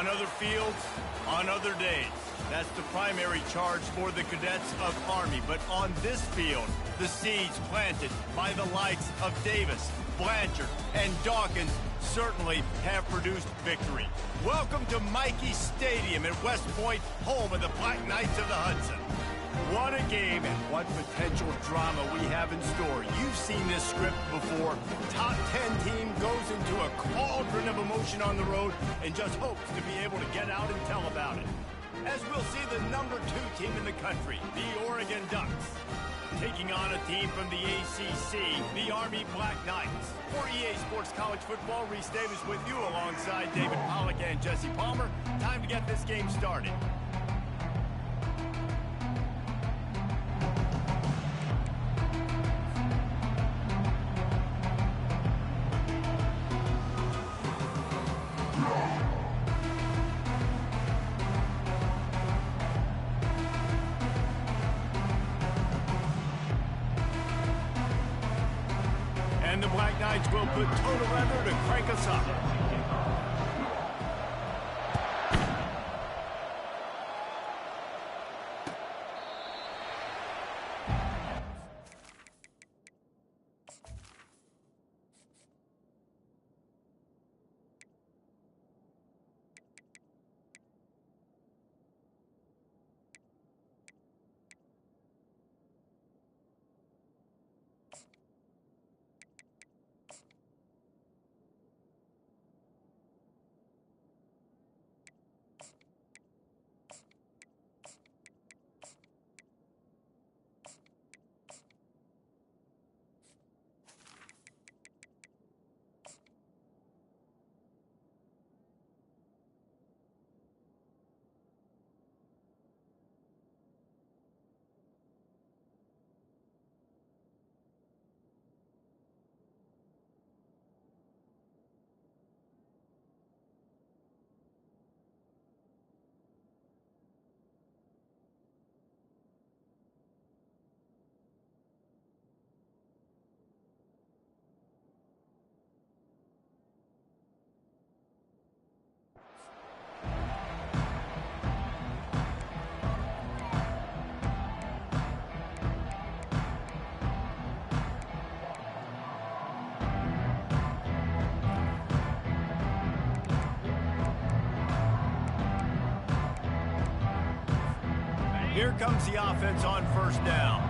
On other fields, on other days. That's the primary charge for the cadets of Army. But on this field, the seeds planted by the likes of Davis, Blanchard, and Dawkins certainly have produced victory. Welcome to Michie Stadium at West Point, home of the Black Knights of the Hudson. What a game and what potential drama we have in store. You've seen this script before. Top 10 team goes into a cauldron of emotion on the road and just hopes to be able to get out and tell about it. As we'll see the number 2 team in the country, the Oregon Ducks, taking on a team from the ACC, the Army Black Knights. For EA Sports College Football, Reese Davis with you alongside David Pollack and Jesse Palmer. Time to get this game started. And the Black Knights will put total weather to crank us up. Here comes the offense on first down.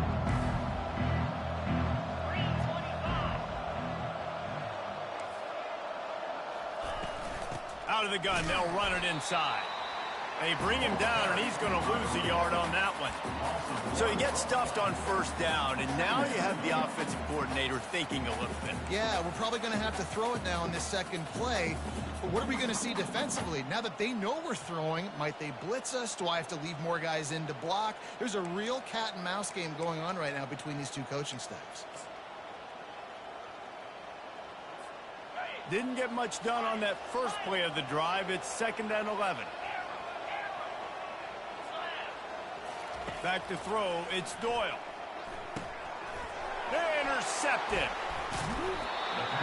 Out of the gun, they'll run it inside. They bring him down, and he's going to lose a yard on that one. So he gets stuffed on first down, and now you have the offensive coordinator thinking a little bit. Yeah, we're probably going to have to throw it now in this second play. But what are we going to see defensively? Now that they know we're throwing, might they blitz us? Do I have to leave more guys in to block? There's a real cat and mouse game going on right now between these two coaching staffs. Didn't get much done on that first play of the drive. It's 2nd and 11. Back to throw, it's Doyle. Intercepted.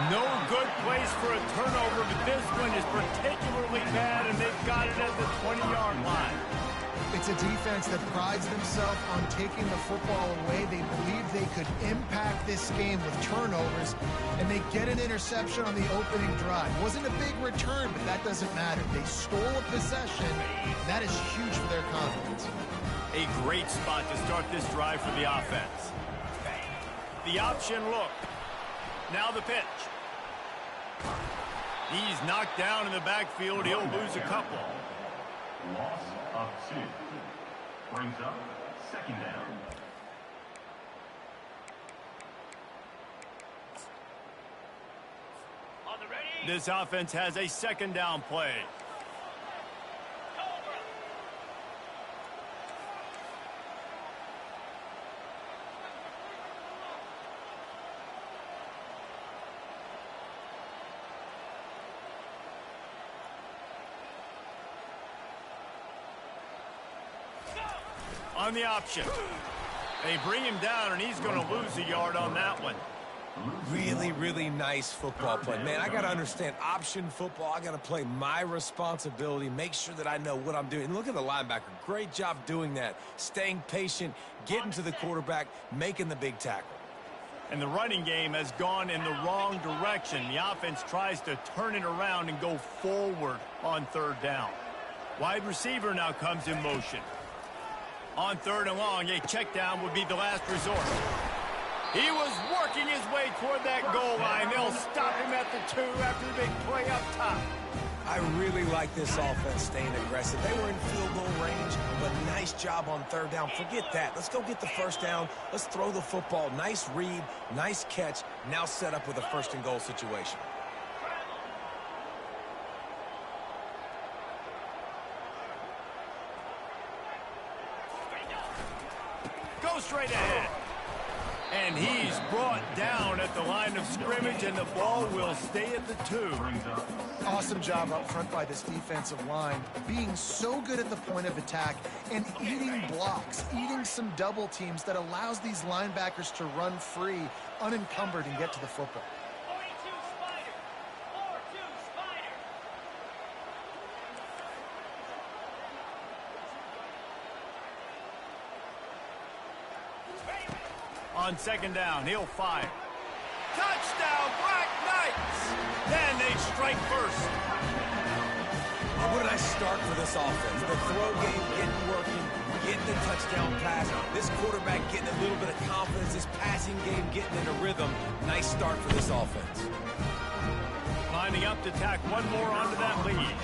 No good place for a turnover, but this one is particularly bad, and they've got it at the 20-yard line. It's a defense that prides themselves on taking the football away. They believe they could impact this game with turnovers, and they get an interception on the opening drive. Wasn't a big return, but that doesn't matter. They stole a possession, and that is huge for their confidence. A great spot to start this drive for the offense. The option look. Now the pitch. He's knocked down in the backfield. He'll lose a couple. Loss of 2. Brings up 2nd down. This offense has a 2nd down play. On the option. They bring him down, and he's going to lose a yard on that one. Really nice football play. Man, I got to understand option football. I got to play my responsibility, make sure that I know what I'm doing. And look at the linebacker. Great job doing that. Staying patient, getting to the quarterback, making the big tackle. And the running game has gone in the wrong direction. The offense tries to turn it around and go forward on third down. Wide receiver now comes in motion. On third and long, a check down would be the last resort. He was working his way toward that goal line. They'll stop him at the 2 after the big play up top. I really like this offense staying aggressive. They were in field goal range, but nice job on third down. Forget that. Let's go get the first down. Let's throw the football. Nice read, nice catch. Now set up with a first and goal situation. Go straight ahead. And he's brought down at the line of scrimmage, and the ball will stay at the 2. Awesome job up front by this defensive line, being so good at the point of attack and eating blocks, eating some double teams that allows these linebackers to run free, unencumbered, and get to the football. On second down, he'll fire. Touchdown, Black Knights! Then they strike first. Where did I start for this offense? The throw game getting working, getting the touchdown pass. This quarterback getting a little bit of confidence. This passing game getting in a rhythm. Nice start for this offense. Lining up to tack one more onto that lead.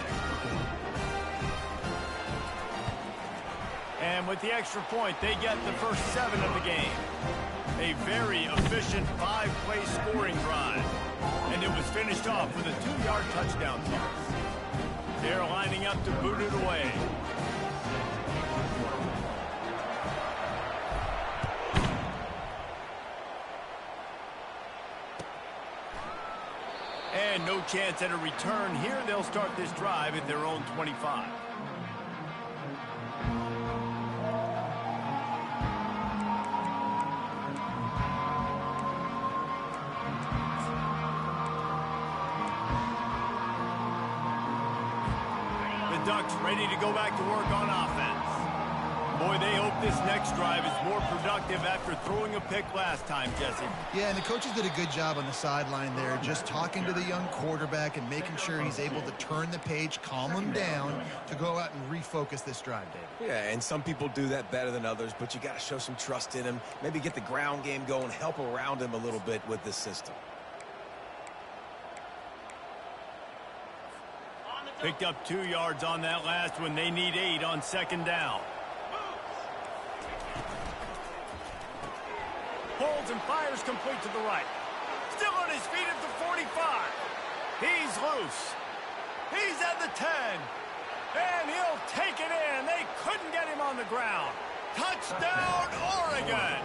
And with the extra point, they get the first 7 of the game. A very efficient 5-play scoring drive. And it was finished off with a 2-yard touchdown toss. They're lining up to boot it away. And no chance at a return here. They'll start this drive at their own 25. Ducks ready to go back to work on offense. Boy, they hope this next drive is more productive after throwing a pick last time, Jesse. Yeah, and the coaches did a good job on the sideline there, just talking to the young quarterback and making sure he's able to turn the page, calm him down to go out and refocus this drive, David. Yeah, and some people do that better than others, but you got to show some trust in him. Maybe get the ground game going, help around him a little bit with this system. Picked up 2 yards on that last one. They need 8 on second down. Holds and fires complete to the right. Still on his feet at the 45. He's loose. He's at the 10. And he'll take it in. They couldn't get him on the ground. Touchdown, Oregon.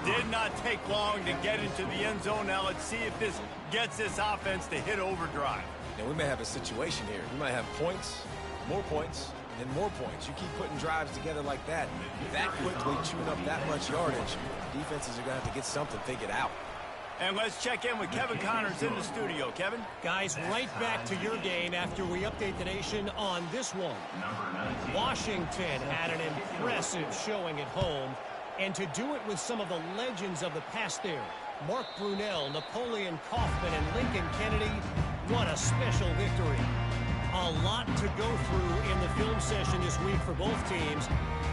Did not take long to get into the end zone. Now let's see if this gets this offense to hit overdrive. Now, we may have a situation here. We might have points, and more points. You keep putting drives together like that quickly, chewing up that much yardage, defenses are going to have to get something figured out. And let's check in with Kevin Connors in the studio. Kevin? Guys, right back to your game after we update the nation on this one. Washington had an impressive showing at home, and to do it with some of the legends of the past there, Mark Brunell, Napoleon Kaufman, and Lincoln Kennedy, what a special victory. A lot to go through in the film session this week for both teams.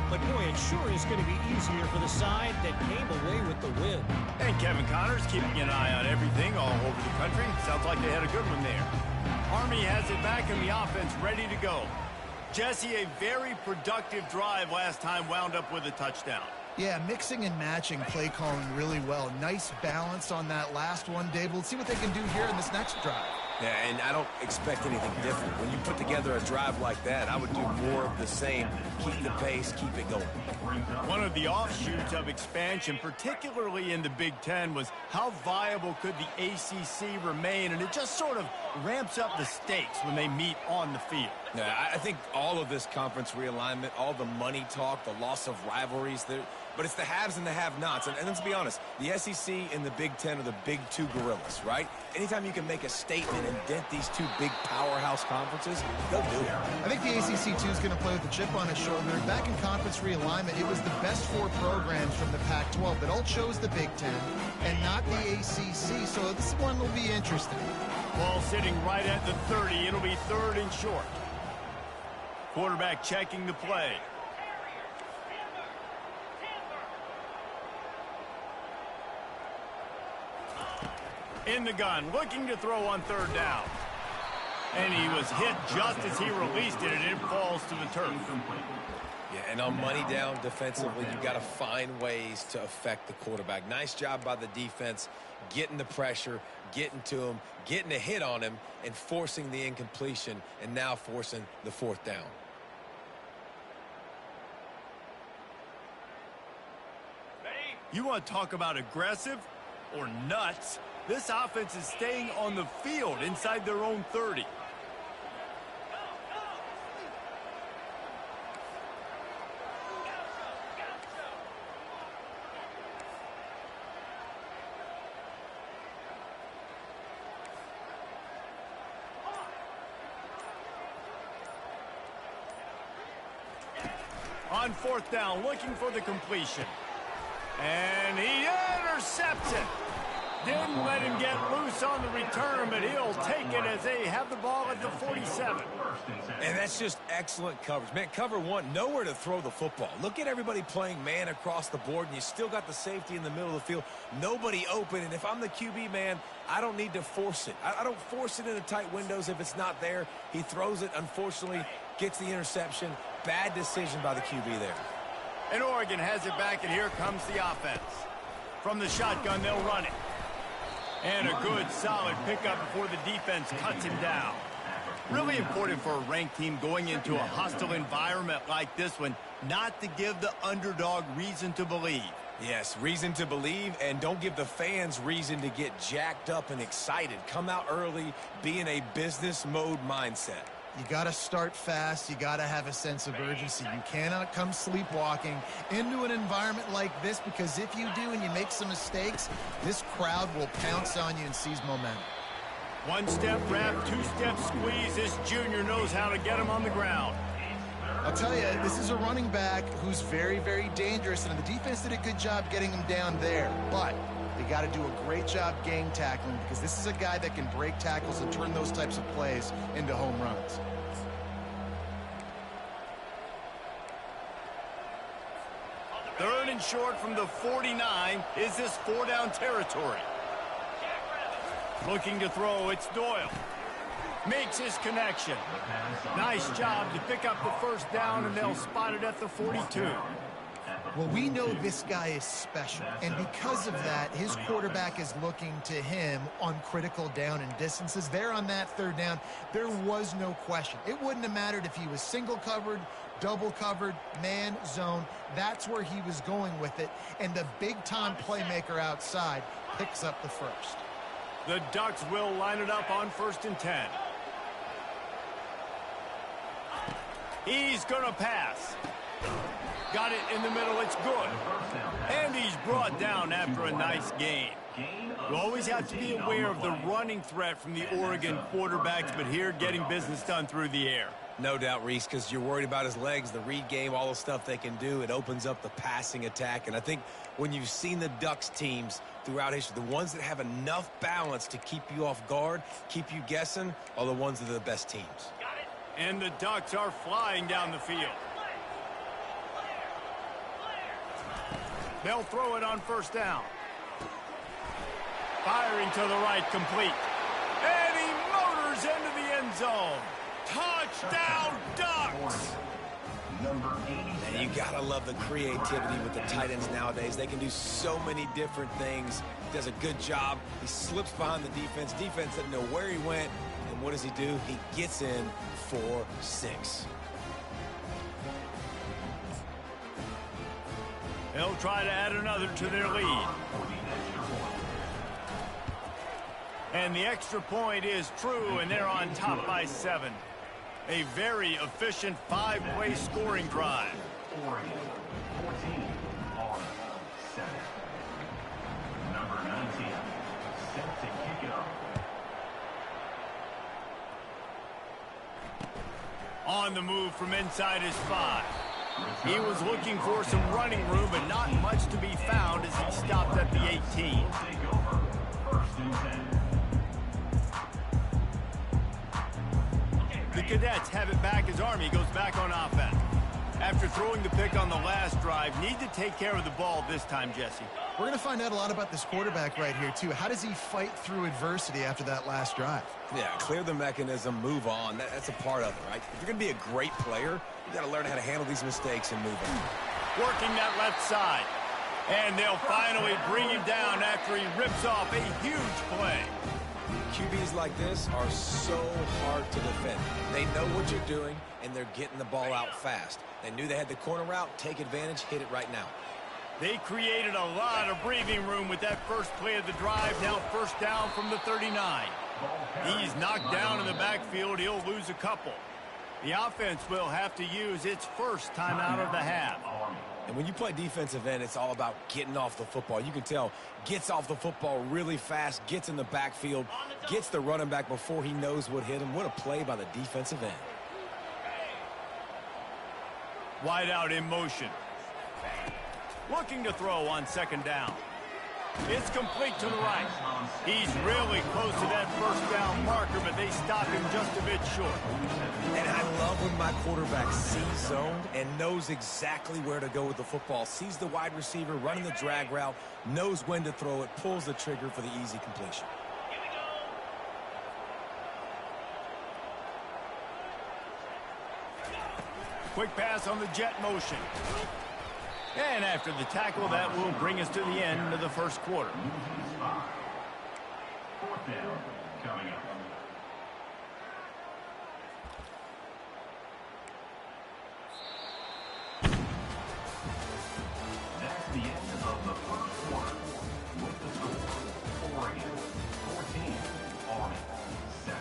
But, boy, it sure is going to be easier for the side that came away with the win. And Kevin Connors keeping an eye on everything all over the country. Sounds like they had a good one there. Army has it back and the offense ready to go. Jesse, a very productive drive last time, wound up with a touchdown. Yeah, mixing and matching play calling really well. Nice balance on that last one, Dave. We'll see what they can do here in this next drive. Yeah, and I don't expect anything different. When you put together a drive like that, I would do more of the same. Keep the pace, keep it going. One of the offshoots of expansion, particularly in the Big Ten, was how viable could the ACC remain, and it just sort of ramps up the stakes when they meet on the field. Yeah, I think all of this conference realignment, all the money talk, the loss of rivalries, but it's the haves and the have-nots. And let's be honest, the SEC and the Big Ten are the big two gorillas, right? Anytime you can make a statement and dent these two big powerhouse conferences, go do it. I think the ACC, too, is going to play with a chip on his shoulder. Back in conference realignment, it was the best 4 programs from the Pac-12 that all chose the Big Ten and not the ACC, so this one will be interesting. Ball sitting right at the 30. It'll be 3rd and short. Quarterback checking the play. In the gun, looking to throw on 3rd down. And he was hit just as he released it, and it falls to the turf. Yeah, and on money down defensively, you've got to find ways to affect the quarterback. Nice job by the defense, getting the pressure, getting to him, getting a hit on him, and forcing the incompletion, and now forcing the 4th down. You want to talk about aggressive or nuts? This offense is staying on the field inside their own 30. On 4th down, looking for the completion. And he intercepts it. Didn't let him get loose on the return, but he'll take it as they have the ball at the 47. And that's just excellent coverage. Man, cover 1, nowhere to throw the football. Look at everybody playing man across the board, and you still got the safety in the middle of the field. Nobody open, and if I'm the QB, man, I don't need to force it. I don't force it into tight windows if it's not there. He throws it, unfortunately, gets the interception. Bad decision by the QB there. And Oregon has it back, and here comes the offense. From the shotgun, they'll run it. And a good, solid pickup before the defense cuts him down. Really important for a ranked team going into a hostile environment like this one, not to give the underdog reason to believe. Yes, reason to believe, and don't give the fans reason to get jacked up and excited. Come out early, be in a business mode mindset. You got to start fast. You got to have a sense of urgency. You cannot come sleepwalking into an environment like this, because if you do and you make some mistakes, this crowd will pounce on you and seize momentum. 1-step wrap, 2-step squeeze. This junior knows how to get him on the ground. I'll tell you, this is a running back who's very, very dangerous, and the defense did a good job getting him down there. But they got to do a great job gang tackling, because this is a guy that can break tackles and turn those types of plays into home runs. Third and short from the 49. Is this 4-down territory? Looking to throw, it's Doyle. Makes his connection. Nice job to pick up the 1st down, and they'll spot it at the 42. Well, we know this guy is special, and because of that, his quarterback is looking to him on critical down and distances. There on that 3rd down, there was no question. It wouldn't have mattered if he was single covered, double covered, man, zone. That's where he was going with it, and the big-time playmaker outside picks up the 1st. The Ducks will line it up on 1st and 10. He's going to pass. Got it in the middle. It's good. And he's brought down after a nice gain. You always have to be aware of the running threat from the Oregon quarterbacks, but here getting business done through the air. No doubt, Reese, because you're worried about his legs, the read game, all the stuff they can do. It opens up the passing attack. And I think when you've seen the Ducks teams throughout history, the ones that have enough balance to keep you off guard, keep you guessing, are the ones that are the best teams. And the Ducks are flying down the field. They'll throw it on 1st down. Firing to the right, complete. And he motors into the end zone. Touchdown, Ducks! And you gotta love the creativity with the tight ends nowadays. They can do so many different things. He does a good job. He slips behind the defense. Defense doesn't know where he went. And what does he do? He gets in for 6. They'll try to add another to their lead. And the extra point is true, and they're on top by 7. A very efficient 5-play scoring drive. Oregon, 14 on 7. Number 19, set to kick it off. On the move from inside his 5. He was looking for some running room, but not much to be found as he stopped at the 18. Take over. First and 10. The Cadets have it back as Army goes back on offense. After throwing the pick on the last drive, need to take care of the ball this time, Jesse. We're going to find out a lot about this quarterback right here, too. How does he fight through adversity after that last drive? Yeah, clear the mechanism, move on. That's a part of it, right? If you're going to be a great player, you got to learn how to handle these mistakes and move on. Working that left side. And they'll finally bring him down after he rips off a huge play. QBs like this are so hard to defend. They know what you're doing, and they're getting the ball out fast. They knew they had the corner route. Take advantage. Hit it right now. They created a lot of breathing room with that first play of the drive. Now first down from the 39. He's knocked down in the backfield. He'll lose a couple. The offense will have to use its first timeout of the half. And when you play defensive end, it's all about getting off the football. You can tell, gets off the football really fast, gets in the backfield, gets the running back before he knows what hit him. What a play by the defensive end. Wide out in motion. Looking to throw on second down. It's complete to the right. He's really close to that first down marker, but they stop him just a bit short. And I love when my quarterback sees zoned and knows exactly where to go with the football. Sees the wide receiver running the drag route, knows when to throw it, pulls the trigger for the easy completion. Quick pass on the jet motion. And after the tackle, that will bring us to the end of the first quarter. Fourth down coming up. That's the end of the first quarter. With the score, Oregon 14, Army 7.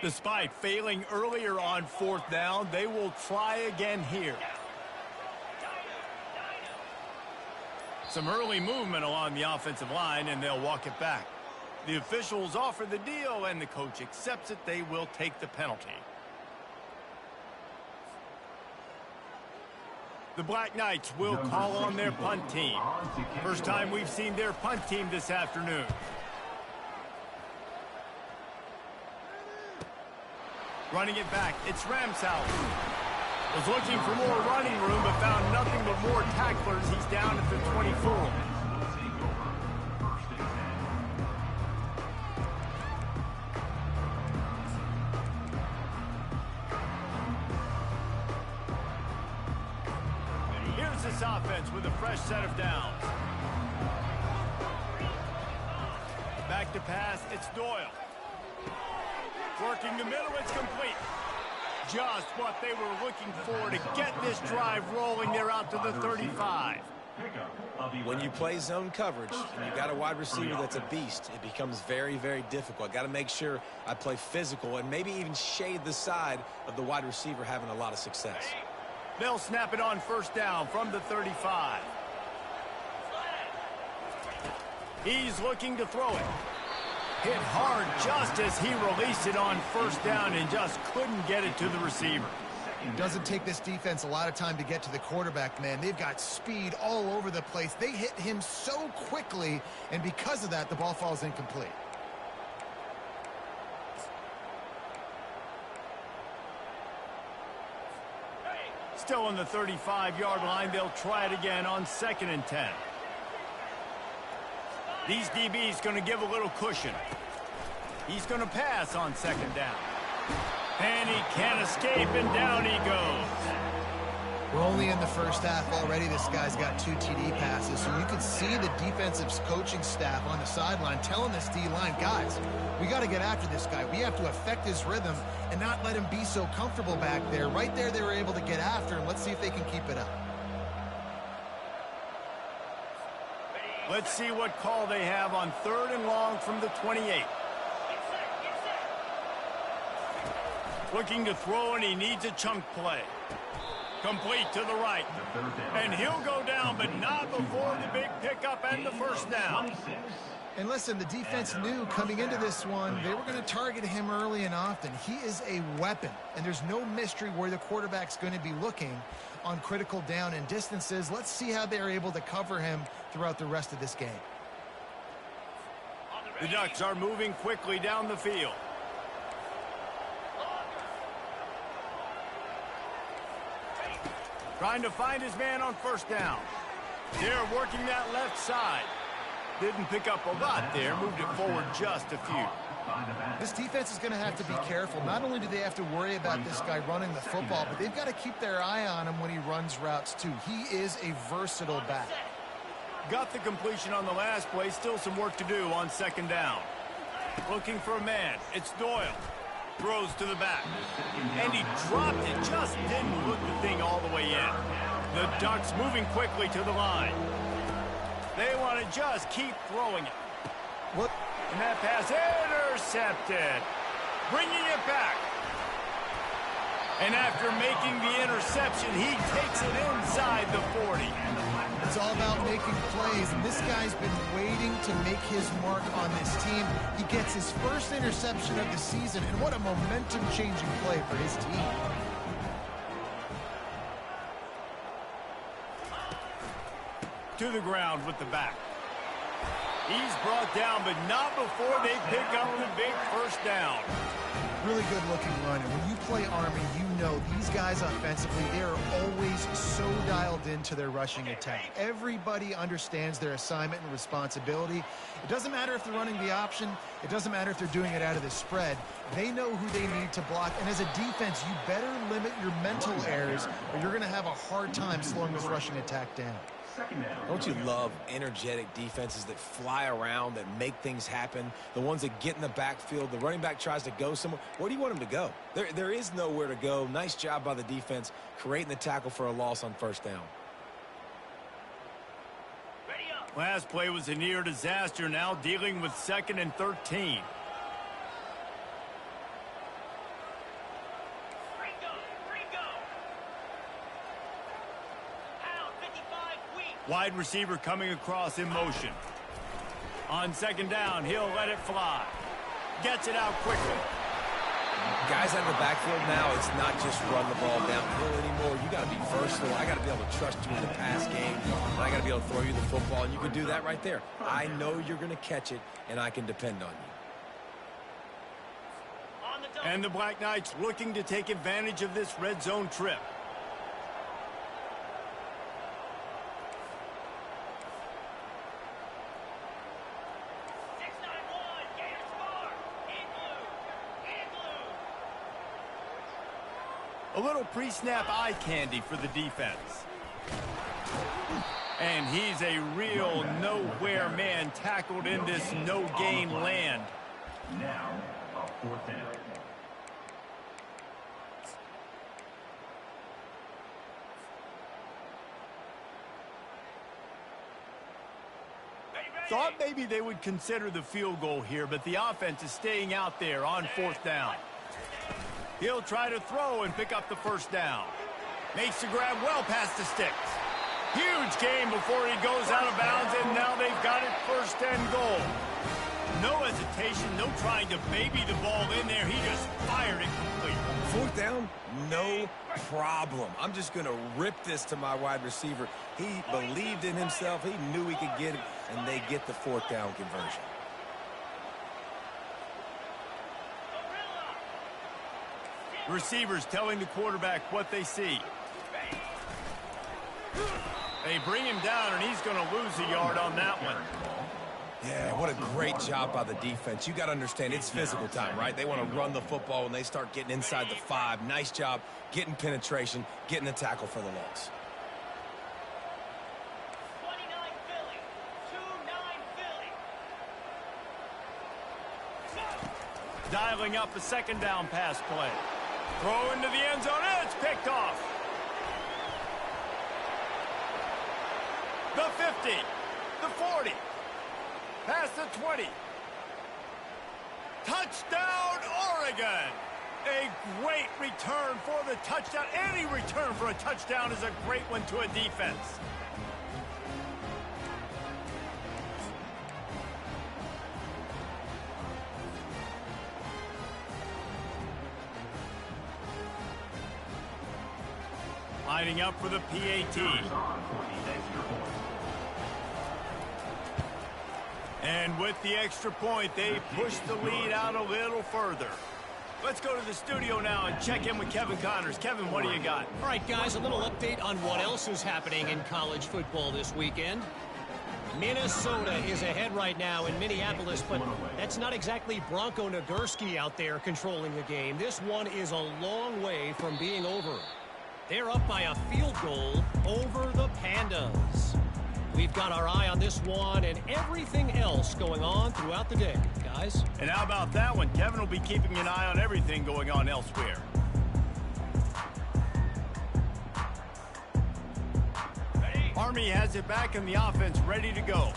Despite failing earlier on fourth down, they will try again here. Some early movement along the offensive line, and they'll walk it back. The officials offer the deal, and the coach accepts it. They will take the penalty. The Black Knights will call on their punt team. First time we've seen their punt team this afternoon. Running it back, it's Ramsauer. Was looking for more running room, but found nothing but more tacklers. He's down at the 24. Here's this offense with a fresh set of downs. Back to pass, it's Doyle. Working the middle, it's complete. Just what they were looking for to get this drive rolling. They're out to the 35. When you play zone coverage and you got a wide receiver that's a beast, it becomes very, very difficult. Got to make sure I play physical and maybe even shade the side of the wide receiver having a lot of success. They'll snap it on first down from the 35. He's looking to throw it. Hit hard just as he released it on first down and just couldn't get it to the receiver. It doesn't take this defense a lot of time to get to the quarterback, man. They've got speed all over the place. They hit him so quickly, and because of that, the ball falls incomplete. Still on the 35-yard line, they'll try it again on 2nd and 10. These DBs going to give a little cushion. He's going to pass on 2nd down. And he can't escape, and down he goes. We're only in the first half already. This guy's got 2 TD passes, so you can see the defensive coaching staff on the sideline telling this D-line, guys, we got to get after this guy. We have to affect his rhythm and not let him be so comfortable back there. Right there, they were able to get after him. Let's see if they can keep it up. Let's see what call they have on 3rd and long from the 28. Looking to throw, and he needs a chunk play. Complete to the right. And he'll go down, but not before the big pickup and the first down. And listen, the defense knew coming into this one, they were going to target him early and often. He is a weapon, and there's no mystery where the quarterback's going to be looking on critical down and distances. Let's see how they're able to cover him throughout the rest of this game. The Ducks are moving quickly down the field. Trying to find his man on first down. They're working that left side. Didn't pick up a lot there. Moved it forward just a few. This defense is going to have to be careful. Not only do they have to worry about this guy running the football, but they've got to keep their eye on him when he runs routes too. He is a versatile back. Got the completion on the last play. Still some work to do on 2nd down. Looking for a man. It's Doyle. Throws to the back. And he dropped it. Just didn't look the thing all the way in. The Ducks moving quickly to the line. They want to just keep throwing it. What? And that pass intercepted. Bringing it back. And after making the interception, he takes it inside the 40. It's all about making plays, and this guy's been waiting to make his mark on this team. He gets his first interception of the season, and what a momentum-changing play for his team. To the ground with the back. He's brought down, but not before they pick up the big first down. Really good-looking run, and when you play Army, you know these guys offensively, they are always so dialed into their rushing attack. Everybody understands their assignment and responsibility. It doesn't matter if they're running the option. It doesn't matter if they're doing it out of the spread. They know who they need to block, and as a defense, you better limit your mental errors, or you're going to have a hard time slowing this rushing attack down. Don't you love energetic defenses that fly around, that make things happen? The ones that get in the backfield, the running back tries to go somewhere. Where do you want him to go? There is nowhere to go. Nice job by the defense creating the tackle for a loss on first down. Last play was a near disaster, now dealing with 2nd and 13. Wide receiver coming across in motion. On 2nd down, he'll let it fly. Gets it out quickly. Guys out of the backfield now, it's not just run the ball downhill anymore. You got to be versatile. I got to be able to trust you in the pass game. And I got to be able to throw you the football, and you can do that right there. I know you're going to catch it, and I can depend on you. And the Black Knights looking to take advantage of this red zone trip. A little pre-snap eye candy for the defense. And he's a real nowhere man tackled in this no-gain land. Now, a 4th down. Thought maybe they would consider the field goal here, but the offense is staying out there on 4th down. He'll try to throw and pick up the first down. Makes the grab well past the sticks. Huge gain before he goes out of bounds, and now they've got it 1st and goal. No hesitation, no trying to baby the ball in there. He just fired it complete. 4th down, no problem. I'm just going to rip this to my wide receiver. He believed in himself. He knew he could get it, and they get the 4th down conversion. Receivers telling the quarterback what they see. They bring him down, and he's going to lose a yard on that one. Yeah, what a great job by the defense. You got to understand, it's physical time, right? They want to run the football when they start getting inside the 5. Nice job getting penetration, getting the tackle for the loss. 29 Philly, 2-9 Philly. Dialing up a second down pass play. Throw into the end zone, and it's picked off. The 50, the 40, past the 20. Touchdown, Oregon! A great return for the touchdown. Any return for a touchdown is a great one to a defense. Lining up for the PAT. And with the extra point, they push the lead out a little further. Let's go to the studio now and check in with Kevin Connors. Kevin, what do you got? All right, guys, a little update on what else is happening in college football this weekend. Minnesota is ahead right now in Minneapolis, but that's not exactly Bronco Nagurski out there controlling the game. This one is a long way from being over. They're up by a field goal over the Pandas. We've got our eye on this one and everything else going on throughout the day, guys. And how about that one? Kevin will be keeping an eye on everything going on elsewhere. Army has it back in the offense, ready to go.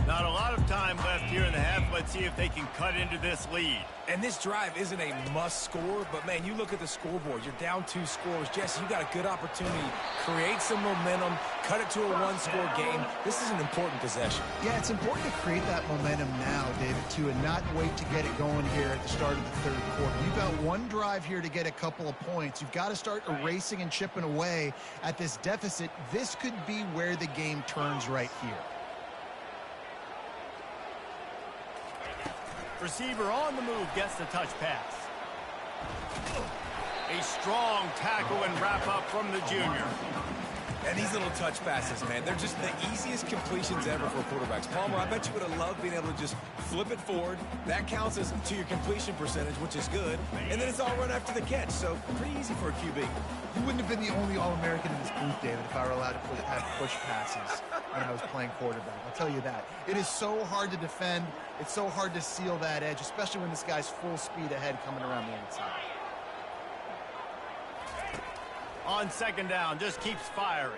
Not a lot of time left here in the half. Let's see if they can cut into this lead. And this drive isn't a must score, but man, you look at the scoreboard. You're down 2 scores. Jesse, you got a good opportunity. Create some momentum. Cut it to a 1-score game. This is an important possession. Yeah, it's important to create that momentum now, David, too, and not wait to get it going here at the start of the 3rd quarter. You've got one drive here to get a couple of points. You've got to start erasing and chipping away at this deficit. This could be where the game turns right here. Receiver on the move gets the touch pass. A strong tackle and wrap up from the junior. And these little touch passes, man, they're just the easiest completions ever for quarterbacks. Palmer, I bet you would have loved being able to just flip it forward. That counts as to your completion percentage, which is good. And then it's all run after the catch, so pretty easy for a QB. You wouldn't have been the only All-American in this booth, David, if I were allowed to have push passes when I was playing quarterback. I'll tell you that. It is so hard to defend. It's so hard to seal that edge, especially when this guy's full speed ahead coming around the inside. On second down, just keeps firing.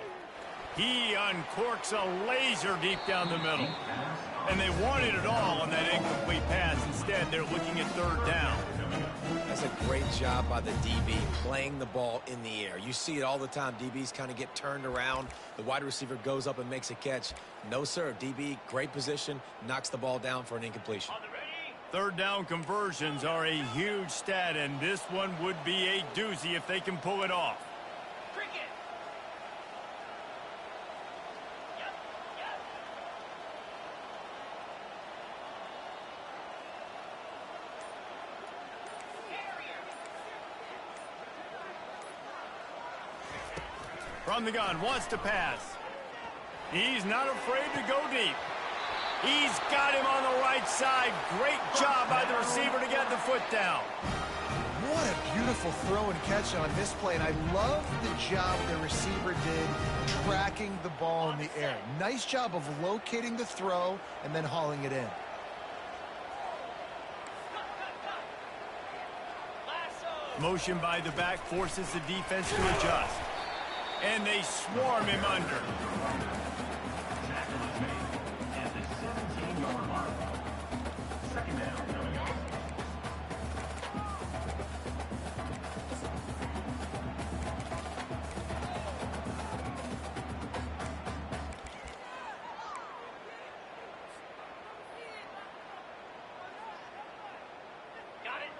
He uncorks a laser deep down the middle. And they wanted it all on that incomplete pass. Instead, they're looking at 3rd down. That's a great job by the DB playing the ball in the air. You see it all the time. DBs kind of get turned around. The wide receiver goes up and makes a catch. No, sir. DB, great position, knocks the ball down for an incompletion. 3rd down conversions are a huge stat, and this one would be a doozy if they can pull it off. From the gun, wants to pass. He's not afraid to go deep. He's got him on the right side. Great job by the receiver to get the foot down. What a beautiful throw and catch on this play, and I love the job the receiver did tracking the ball in the air. Nice job of locating the throw and then hauling it in. Motion by the back forces the defense to adjust. And they swarm him under. Tackle is made at the 17-yard line. 2nd down coming up.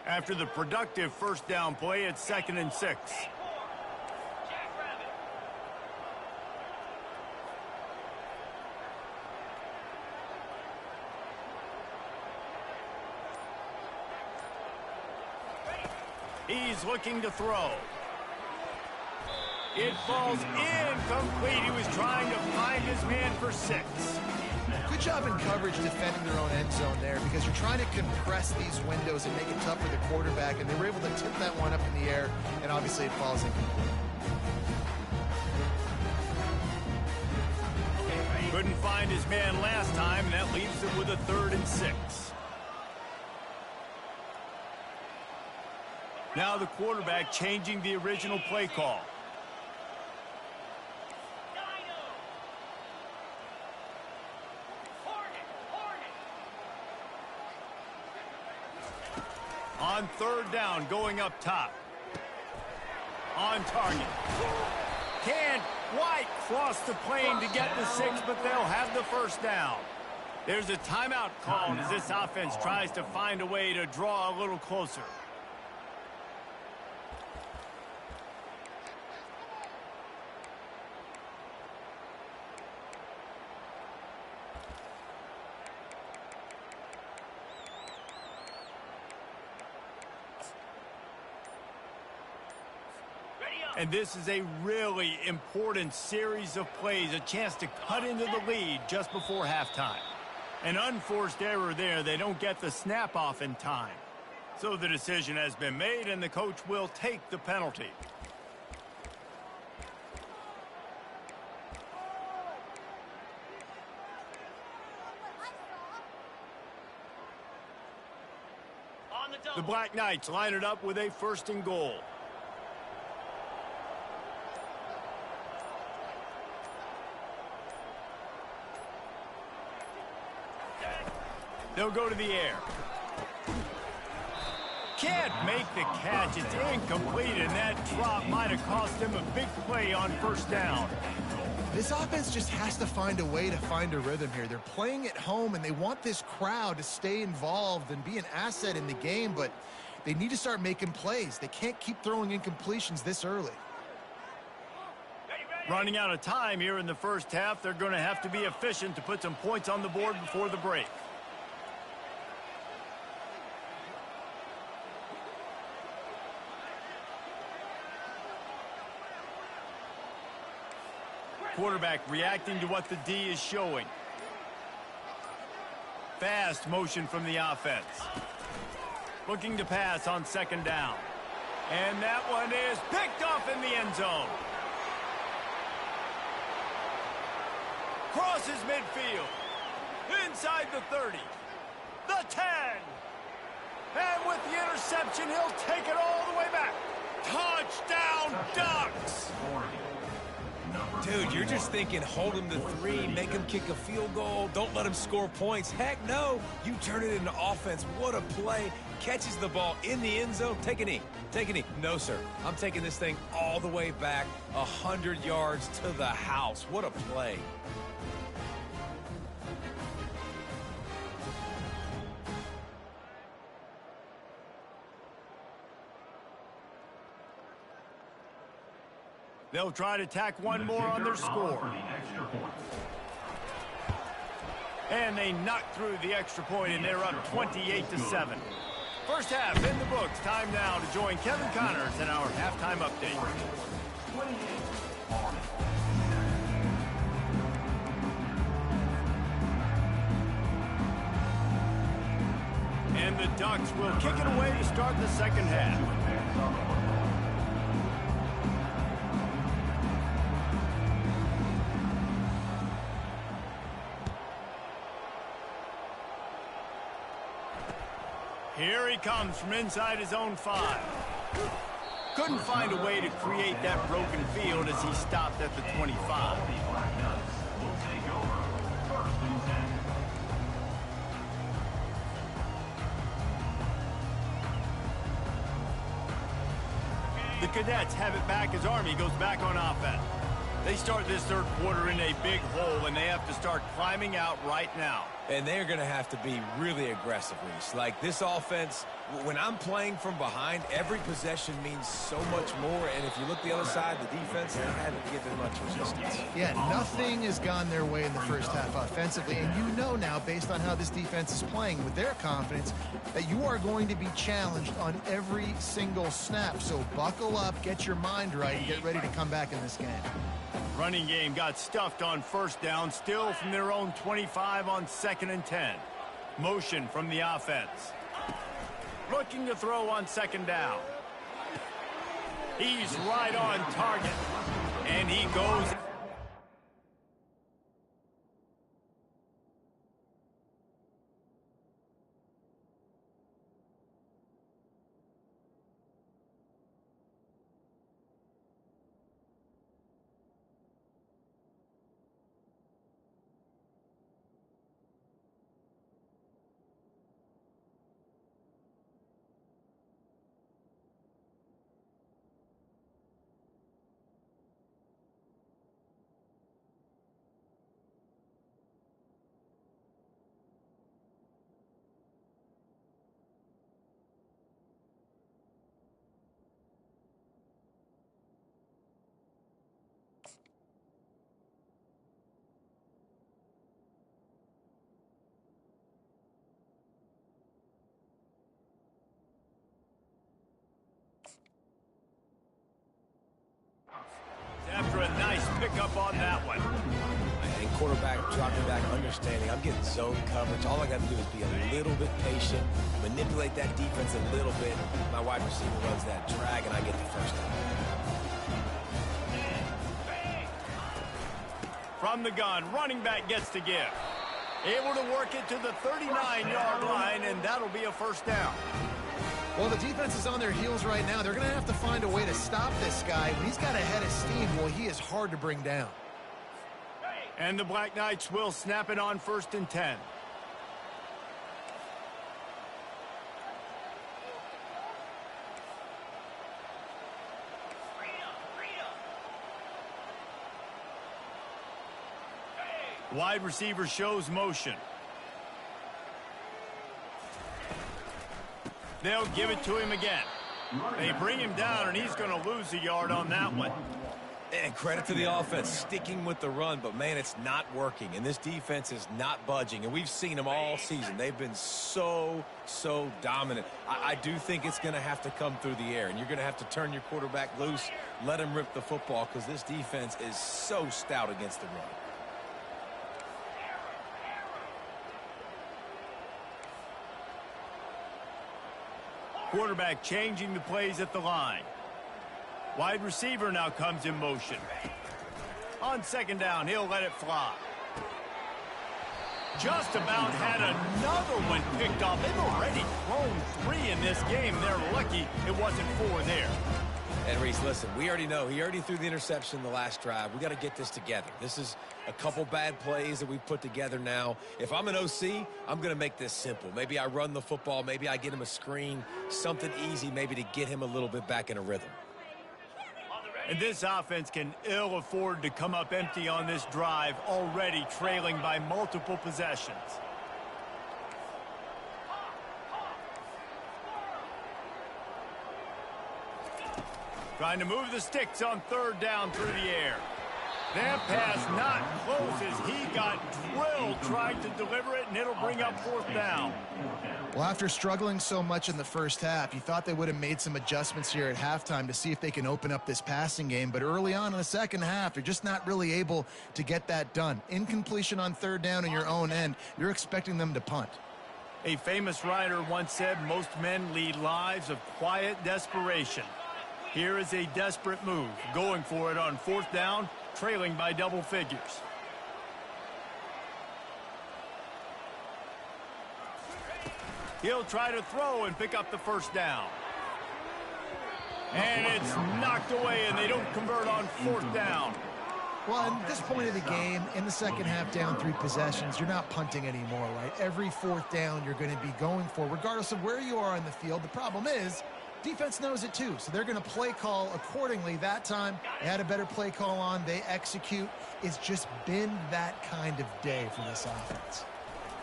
After the productive 1st down play, it's 2nd and 6. He's looking to throw. It falls incomplete. He was trying to find his man for 6. Good job in coverage defending their own end zone there because you're trying to compress these windows and make it tough for the quarterback, and they were able to tip that one up in the air, and obviously it falls incomplete. Couldn't find his man last time, and that leaves him with a 3rd and 6. Now the quarterback changing the original play call. On 3rd down, going up top. On target. Can't quite cross the plane to get the 6, but they'll have the 1st down. There's a timeout called as this offense tries to find a way to draw a little closer. And this is a really important series of plays, a chance to cut into the lead just before halftime. An unforced error there. They don't get the snap off in time. So the decision has been made, and the coach will take the penalty. The Black Knights line it up with a 1st and goal. They'll go to the air. Can't make the catch. It's incomplete, and that drop might have cost them a big play on 1st down. This offense just has to find a way to find a rhythm here. They're playing at home, and they want this crowd to stay involved and be an asset in the game, but they need to start making plays. They can't keep throwing incompletions this early. Running out of time here in the 1st half, they're going to have to be efficient to put some points on the board before the break. Quarterback reacting to what the D is showing. Fast motion from the offense. Looking to pass on 2nd down. And that one is picked off in the end zone. Crosses midfield. Inside the 30. The 10. And with the interception, he'll take it all the way back. Touchdown, Ducks! Dude, you're just thinking hold him to 3, make him kick a field goal, don't let him score points. Heck no, you turn it into offense. What a play. Catches the ball in the end zone. Take a knee. Take a knee. No, sir. I'm taking this thing all the way back 100 yards to the house. What a play. They'll try to tack one more on their score. And they knock through the extra point, and they're up 28-7. 1st half in the books. Time now to join Kevin Connors in our halftime update. And the Ducks will kick it away to start the 2nd half. Here he comes from inside his own 5. Couldn't find a way to create that broken field as he stopped at the 25. The Cadets have it back as Army goes back on offense. They start this 3rd quarter in a big hole, and they have to start climbing out right now. And they're going to have to be really aggressive, Reese. Like this offense, when I'm playing from behind, every possession means so much more. And if you look the other side, the defense, they haven't given much resistance. Yeah, nothing has gone their way in the 1st half offensively. And you know now, based on how this defense is playing with their confidence, that you are going to be challenged on every single snap. So buckle up, get your mind right, and get ready to come back in this game. Running game got stuffed on first down, still from their own 25 on 2nd and 10. Motion from the offense. Looking to throw on 2nd down. He's right on target. And he goes. After a nice pickup on that one. And quarterback dropping back, understanding I'm getting zone coverage. All I got to do is be a little bit patient, manipulate that defense a little bit. My wide receiver runs that drag, and I get the first down. From the gun, running back gets to give. Able to work it to the 39-yard line, and that'll be a first down. Well, the defense is on their heels right now. They're going to have to find a way to stop this guy. When he's got a head of steam, well, he is hard to bring down. And the Black Knights will snap it on 1st and 10. Wide receiver shows motion. They'll give it to him again. They bring him down, and he's going to lose a yard on that one. And credit to the offense, sticking with the run, but, man, it's not working. And this defense is not budging. And we've seen them all season. They've been so dominant. I do think it's going to have to come through the air. And you're going to have to turn your quarterback loose, let him rip the football, because this defense is so stout against the run. Quarterback changing the plays at the line. Wide receiver now comes in motion. On 2nd down, he'll let it fly. Just about had another one picked off. They've already thrown 3 in this game. They're lucky it wasn't 4 there. And Reese, listen, we already know he already threw the interception the last drive. We got to get this together. This is a couple bad plays that we've put together now. If I'm an OC, I'm going to make this simple. Maybe I run the football. Maybe I get him a screen, something easy maybe to get him a little bit back in a rhythm. And this offense can ill afford to come up empty on this drive, already trailing by multiple possessions. Trying to move the sticks on 3rd down through the air. That pass not close as he got drilled trying to deliver it, and it'll bring up 4th down. Well, after struggling so much in the first half, you thought they would have made some adjustments here at halftime to see if they can open up this passing game. But early on in the second half, they're just not really able to get that done. Incompletion on 3rd down in your own end, you're expecting them to punt. A famous writer once said, most men lead lives of quiet desperation. Here is a desperate move, going for it on 4th down, trailing by double figures. He'll try to throw and pick up the 1st down. And it's knocked away, and they don't convert on 4th down. Well, at this point of the game, in the second half, down 3 possessions, you're not punting anymore, right? Every 4th down you're going to be going for, regardless of where you are on the field. The problem is, defense knows it too, so they're going to play call accordingly. That time, they had a better play call on. They execute. It's just been that kind of day for this offense.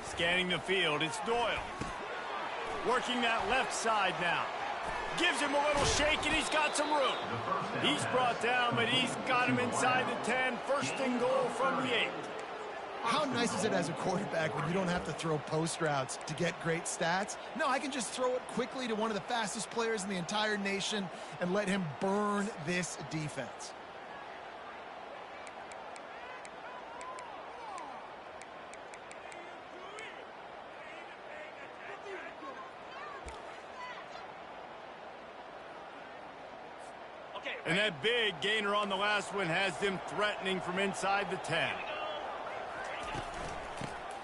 Scanning the field, it's Doyle. Working that left side now. Gives him a little shake, and he's got some room. He's brought down, but he's got him inside the 10. 1st and goal from the 8. How nice is it as a quarterback when you don't have to throw post routes to get great stats? No, I can just throw it quickly to one of the fastest players in the entire nation and let him burn this defense. And that big gainer on the last one has them threatening from inside the 10.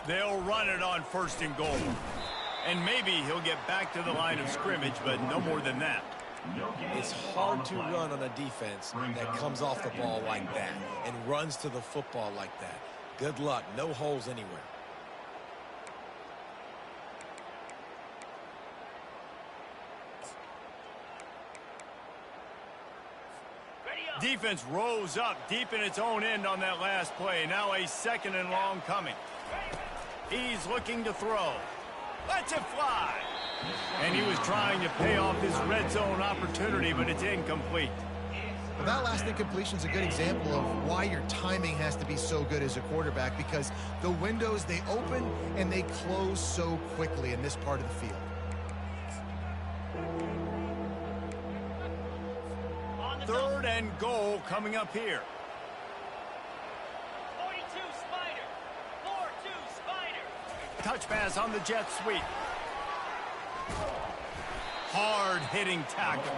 They'll run it on 1st and goal. And maybe he'll get back to the line of scrimmage, but no more than that. It's hard to run on a defense that comes off the ball like that and runs to the football like that. Good luck. No holes anywhere. Defense rose up deep in its own end on that last play. Now a 2nd and long coming. He's looking to throw. Lets it fly. And he was trying to pay off his red zone opportunity, but it's incomplete. Well, that last incompletion is a good example of why your timing has to be so good as a quarterback, because the windows, they open and they close so quickly in this part of the field. 3rd and goal coming up here. 42 Spider. 4-2 Spider. Touch pass on the jet sweep. Hard-hitting tackle.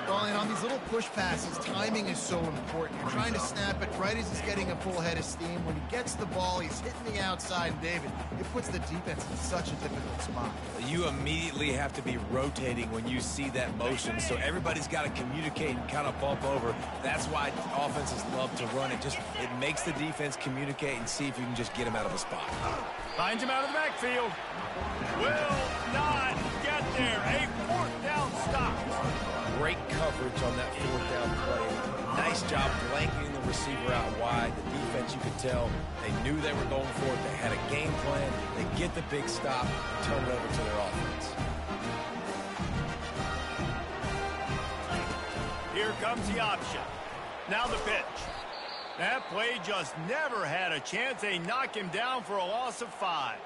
Well, and on these little push passes, timing is so important. You're trying to snap it right as he's getting a full head of steam. When he gets the ball, he's hitting the outside, and David, it puts the defense in such a difficult spot. You immediately have to be rotating when you see that motion, so everybody's got to communicate and kind of bump over. That's why offenses love to run it. It makes the defense communicate and see if you can just get him out of a spot. Finds him out of the backfield. Will not get there. A 4th down stop. Great coverage on that 4th down play. Nice job blanketing the receiver out wide. The defense, you could tell, they knew they were going for it. They had a game plan. They get the big stop and turn it over to their offense. Here comes the option. Now the pitch. That play just never had a chance. They knock him down for a loss of 5.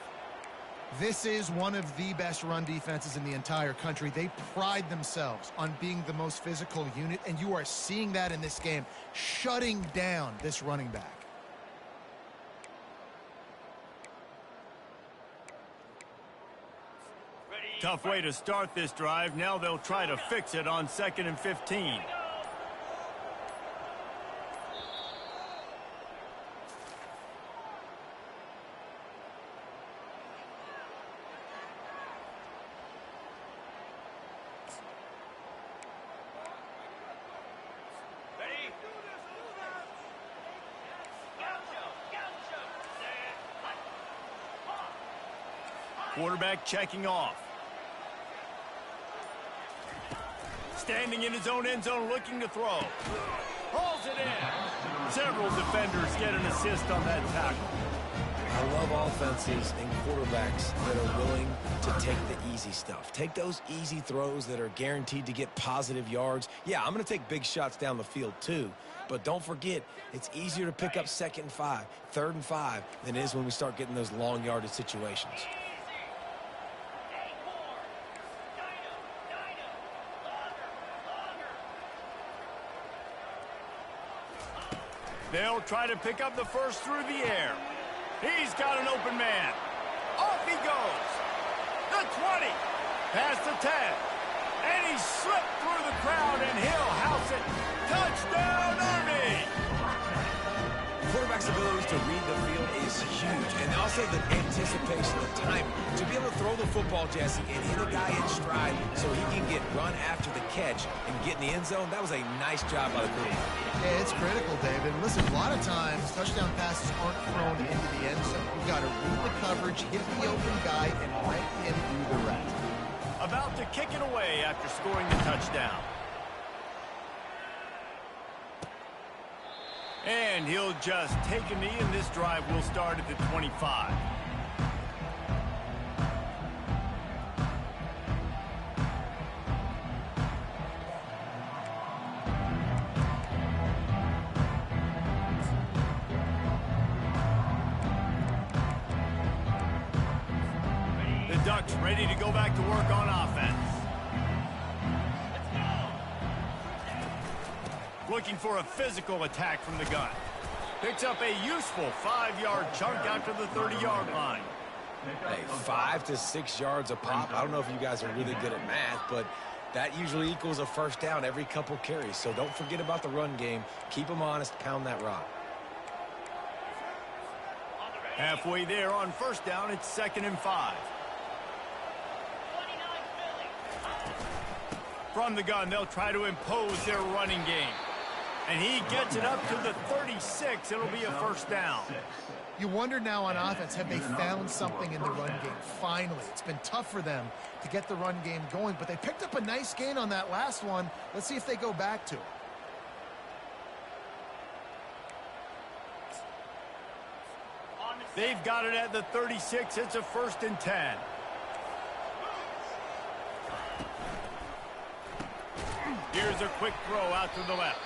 This is one of the best run defenses in the entire country. They pride themselves on being the most physical unit, and you are seeing that in this game, shutting down this running back. Tough way to start this drive. Now they'll try to fix it on 2nd and 15. Quarterback checking off. Standing in his own end zone looking to throw. Hauls it in. Several defenders get an assist on that tackle. I love offenses and quarterbacks that are willing to take the easy stuff. Take those easy throws that are guaranteed to get positive yards. Yeah, I'm going to take big shots down the field too. But don't forget, it's easier to pick up 2nd and 5, 3rd and 5 than it is when we start getting those long yardage situations. They'll try to pick up the first through the air. He's got an open man. Off he goes. The 20. Past the 10. And he slipped through the crowd, and he'll house it. Touchdown, Army! Quarterback's ability to read the field is huge. And also the anticipation, the time. To be able to throw the football, Jesse, and hit a guy in stride so he can get run after the catch and get in the end zone, that was a nice job by the quarterback. Yeah, it's critical, David. Listen, a lot of times, touchdown passes aren't thrown into the end zone. You've got to read the coverage, hit the open guy, and let him do the rest. About to kick it away after scoring the touchdown. And he'll just take a knee, and this drive will start at the 25. The Ducks ready to go back to work on offense. Looking for a physical attack from the gun. Picks up a useful 5-yard chunk after the 30-yard line. Hey, 5 to 6 yards a pop. I don't know if you guys are really good at math, but That usually equals a first down every couple carries, so don't forget about the run game. Keep them honest, pound that rock. Halfway there on first down, it's 2nd and 5. From the gun, they'll try to impose their running game. And he gets it up to the 36. It'll be a first down. You wonder now on offense, have they found something in the run game? Finally, it's been tough for them to get the run game going, but they picked up a nice gain on that last one. Let's see if they go back to it. They've got it at the 36. It's a 1st and 10. Here's a quick throw out to the left.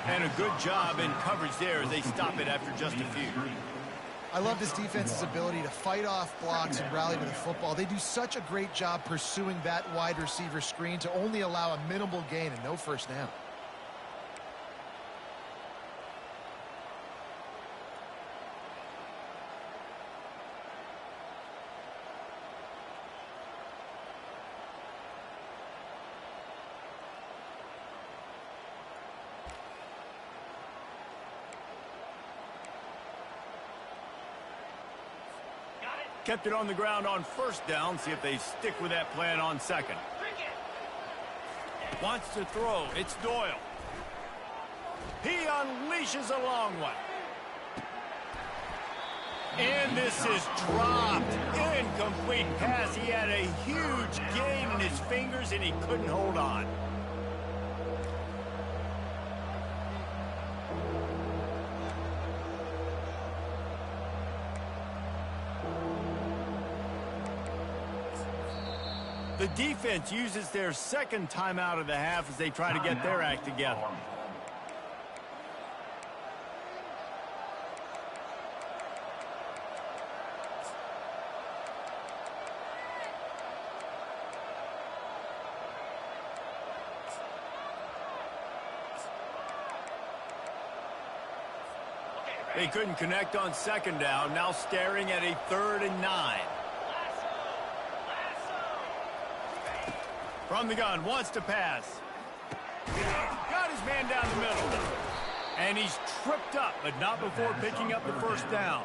And a good job in coverage there as they stop it after just a few. I love this defense's ability to fight off blocks and rally to the football. They do such a great job pursuing that wide receiver screen to only allow a minimal gain and no first down. Kept it on the ground on first down. See if they stick with that plan on second. Wants to throw. It's Doyle. He unleashes a long one. And this is dropped. Incomplete pass. He had a huge gain in his fingers, and he couldn't hold on. The defense uses their second timeout of the half as they try to get their act together. They couldn't connect on second down, now staring at a 3rd and 9. From the gun, wants to pass. Got his man down the middle. And he's tripped up, but not before picking up the first down.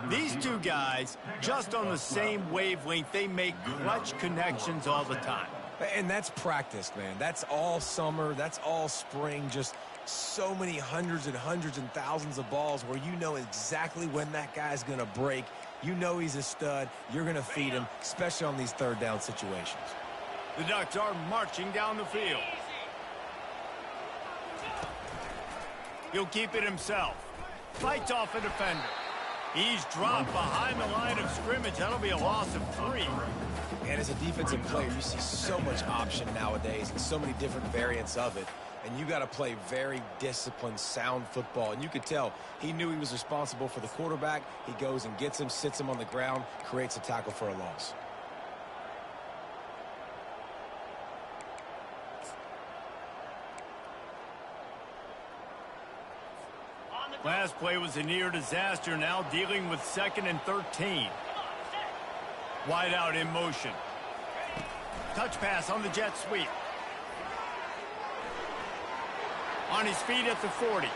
These two guys, just on the same wavelength, they make clutch connections all the time. And that's practice, man. That's all summer. That's all spring. Just so many hundreds and hundreds and thousands of balls where you know exactly when that guy's going to break. You know he's a stud. You're going to feed him, especially on these 3rd down situations. The Ducks are marching down the field. He'll keep it himself. Fights off a defender. He's dropped behind the line of scrimmage. That'll be a loss of 3. And as a defensive player, you see so much option nowadays and so many different variants of it. And you got to play very disciplined, sound football. And you could tell he knew he was responsible for the quarterback. He goes and gets him, sits him on the ground, creates a tackle for a loss. Last play was a near disaster, now dealing with 2nd and 13. Wide out in motion. Touch pass on the jet sweep. On his feet at the 40.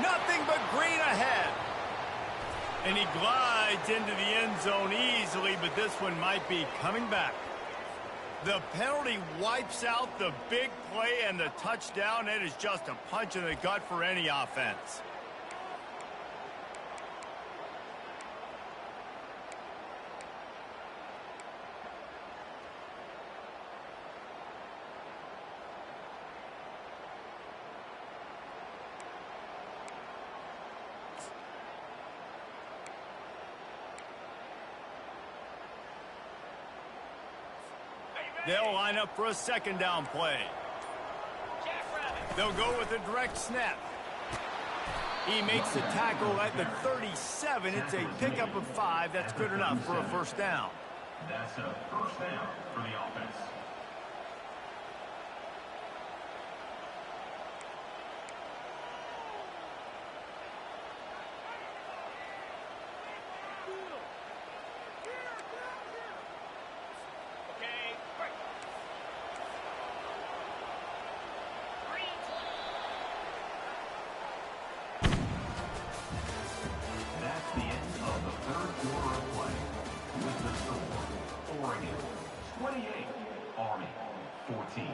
Nothing but green ahead. And he glides into the end zone easily, but this one might be coming back. The penalty wipes out the big play and the touchdown. It is just a punch in the gut for any offense. They'll line up for a 2nd down play. They'll go with a direct snap. He makes the tackle at the 37. It's a pickup of 5. That's good enough for a first down. That's a first down for the offense. play with the score, Oregon 28, Army 14.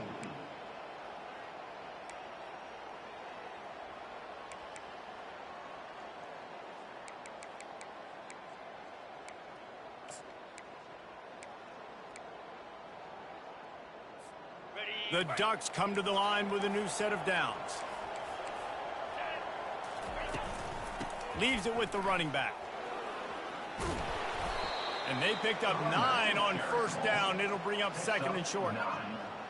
The Ducks come to the line with a new set of downs. Leaves it with the running back. And they picked up 9 on first down. It'll bring up second and short.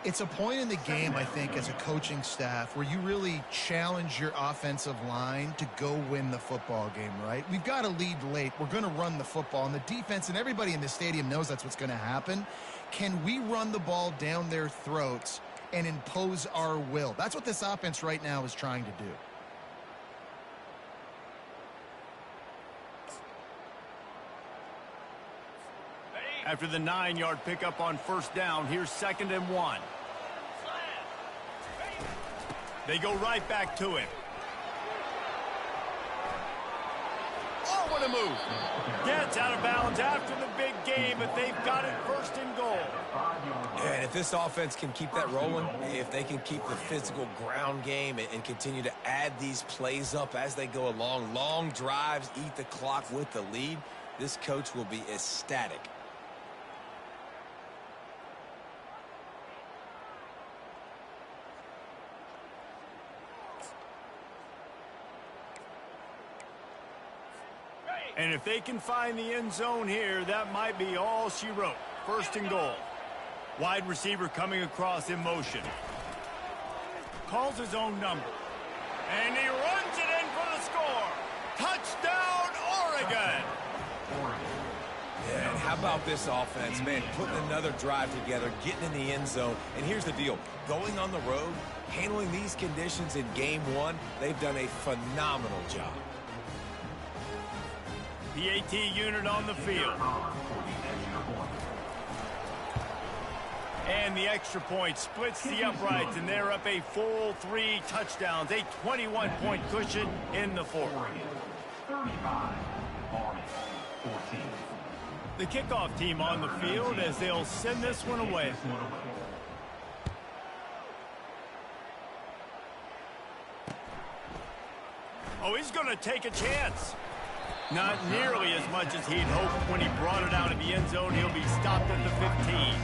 It's a point in the game, I think, as a coaching staff where you really challenge your offensive line to go win the football game, right? We've got to lead late. We're going to run the football. And the defense and everybody in the stadium knows that's what's going to happen. Can we run the ball down their throats and impose our will? That's what this offense right now is trying to do. After the 9-yard pickup on first down, here's 2nd and 1. They go right back to him. Oh, what a move. Gets out of bounds after the big game, but they've got it 1st and goal. And if this offense can keep that rolling, if they can keep the physical ground game and continue to add these plays up as they go along, long drives, eat the clock with the lead, this coach will be ecstatic. And if they can find the end zone here, that might be all she wrote. 1st and goal. Wide receiver coming across in motion. Calls his own number. And he runs it in for the score. Touchdown, Oregon! Yeah, and how about this offense, man, putting another drive together, getting in the end zone. And here's the deal. Going on the road, handling these conditions in game 1, they've done a phenomenal job. PAT unit on the field. And the extra point splits the uprights, and they're up a full 3 touchdowns, a 21-point cushion in the 4th. 35, Army 14. The kickoff team on the field as they'll send this one away. Oh, he's going to take a chance. Not nearly as much as he'd hoped when he brought it out of the end zone. He'll be stopped at the 15.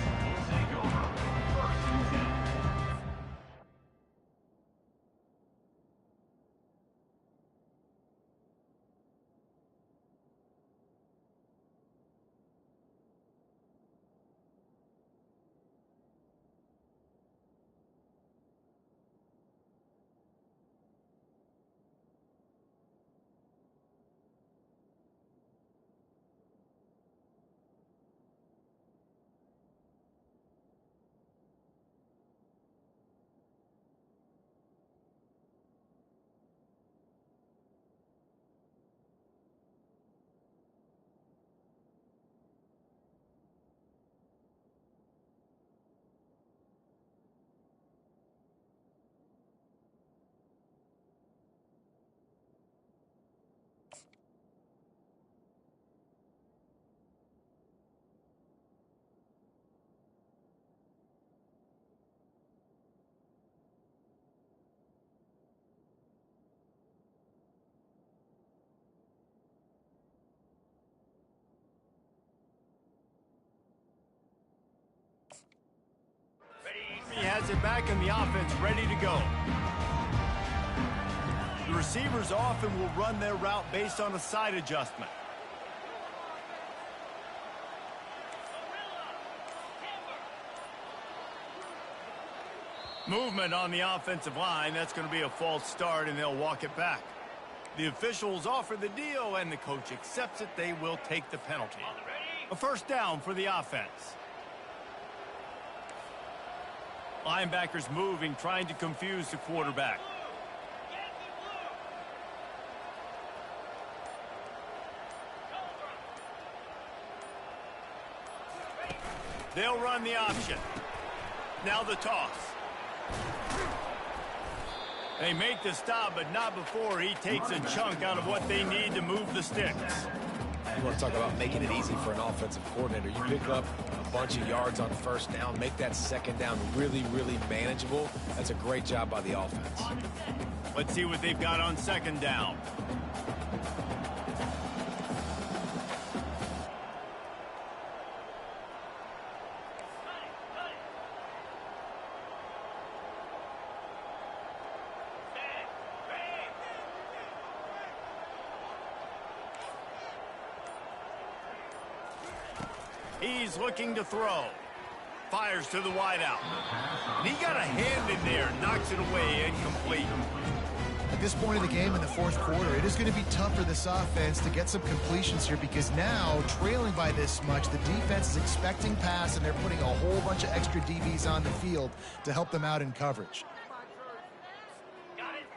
He has it back and the offense ready to go. The receivers often will run their route based on a side adjustment. Movement on the offensive line. That's going to be a false start, and they'll walk it back. The officials offer the deal, and the coach accepts it. They will take the penalty. A 1st down for the offense. Linebackers moving, trying to confuse the quarterback. They'll run the option. Now the toss. They make the stop, but not before he takes a chunk out of what they need to move the sticks. You want to talk about making it easy for an offensive coordinator. You pick up a bunch of yards on first down, make that second down really, really manageable. That's a great job by the offense. Let's see what they've got on second down. He's looking to throw. Fires to the wideout. And he got a hand in there, knocks it away, incomplete. At this point of the game in the fourth quarter, it is going to be tough for this offense to get some completions here because now, trailing by this much, the defense is expecting pass, and they're putting a whole bunch of extra DBs on the field to help them out in coverage.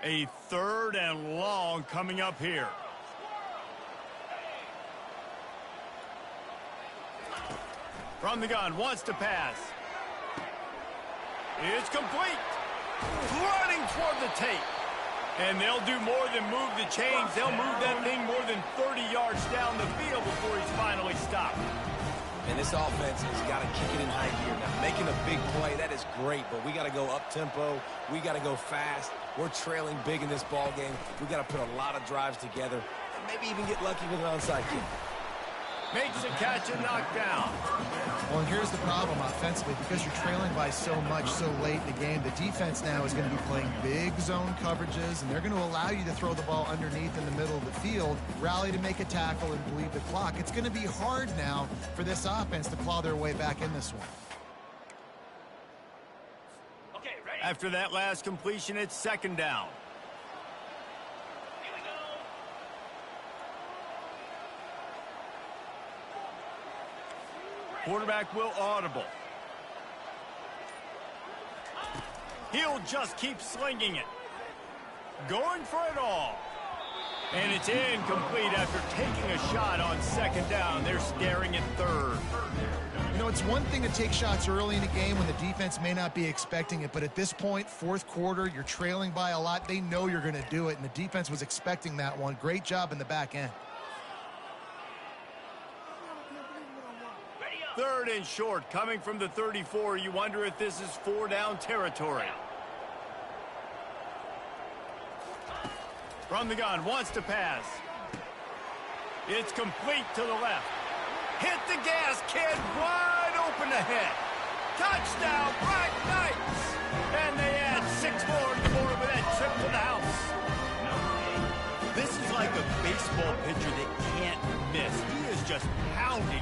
A 3rd and long coming up here. From the gun, wants to pass. It's complete. Running toward the tape. And they'll do more than move the chains. They'll move that thing more than 30 yards down the field before he's finally stopped. And this offense has got to kick it in high gear. Now, making a big play, that is great, but we got to go up-tempo. We got to go fast. We're trailing big in this ball game. We got to put a lot of drives together and maybe even get lucky with an onside kick. Makes a catch and knocked down. Well, and here's the problem offensively. Because you're trailing by so much so late in the game, the defense now is going to be playing big zone coverages, and they're going to allow you to throw the ball underneath in the middle of the field, rally to make a tackle, and bleed the clock. It's going to be hard now for this offense to claw their way back in this one. After that last completion, it's second down. Quarterback will audible. He'll just keep slinging it. Going for it all. And it's incomplete after taking a shot on second down. They're staring at 3rd. You know, it's one thing to take shots early in the game when the defense may not be expecting it, but at this point, fourth quarter, you're trailing by a lot. They know you're going to do it, and the defense was expecting that one. Great job in the back end. 3rd and short, coming from the 34. You wonder if this is 4-down territory. From the gun, wants to pass. It's complete to the left. Hit the gas, kid, wide open ahead. Touchdown, Black Knights! And they add 6 more to the board with that trip to the house. This is like a baseball pitcher that can't miss. He is just pounding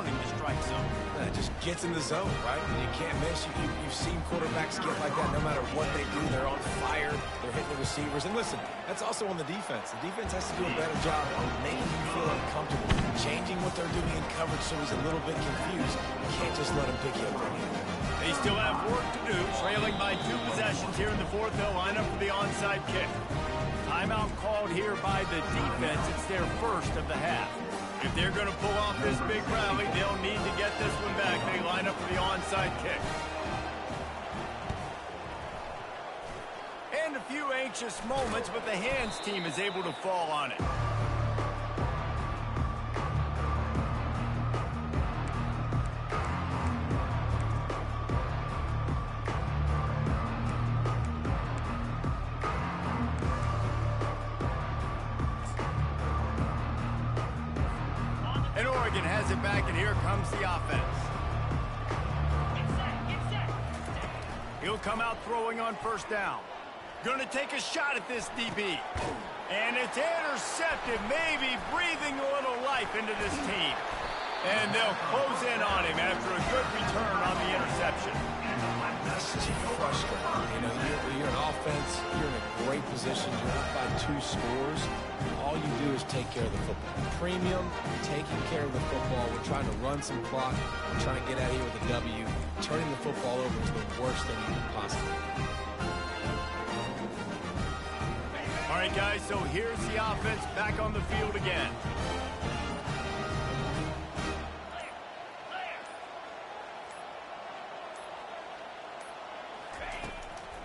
the strike zone. It just gets in the zone, right? And you can't miss. You've seen quarterbacks get like that no matter what they do. They're on fire. They're hitting the receivers. And listen, that's also on the defense. The defense has to do a better job of making you feel uncomfortable, changing what they're doing in coverage so he's a little bit confused. You can't just let him pick you up. They still have work to do. Trailing by 2 possessions here in the fourth. They'll line up for the onside kick. Timeout called here by the defense. It's their first of the half. If they're going to pull off this big rally, they'll need to get this one back. They line up for the onside kick. And a few anxious moments, but the hands team is able to fall on it. And Oregon has it back, and here comes the offense. He'll come out throwing on first down. Going to take a shot at this DB. And it's intercepted, maybe breathing a little life into this team. And they'll close in on him after a good return on the interception. That's just frustrating. You know, you're an offense, you're in a great position, you're up by 2 scores. All you do is take care of the football. Premium, taking care of the football. We're trying to run some clock. We're trying to get out of here with a W. Turning the football over is the worst thing you can possibly do. All right, guys, so here's the offense back on the field again.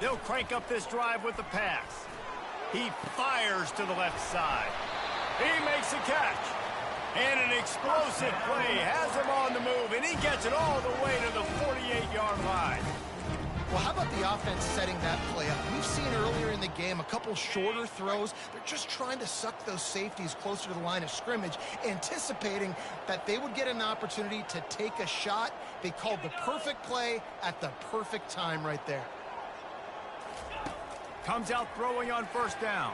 They'll crank up this drive with the pass. He fires to the left side. He makes a catch. And an explosive play has him on the move, and he gets it all the way to the 48-yard line. Well, how about the offense setting that play up? We've seen earlier in the game a couple shorter throws. They're just trying to suck those safeties closer to the line of scrimmage, anticipating that they would get an opportunity to take a shot. They called the perfect play at the perfect time right there. Comes out throwing on first down.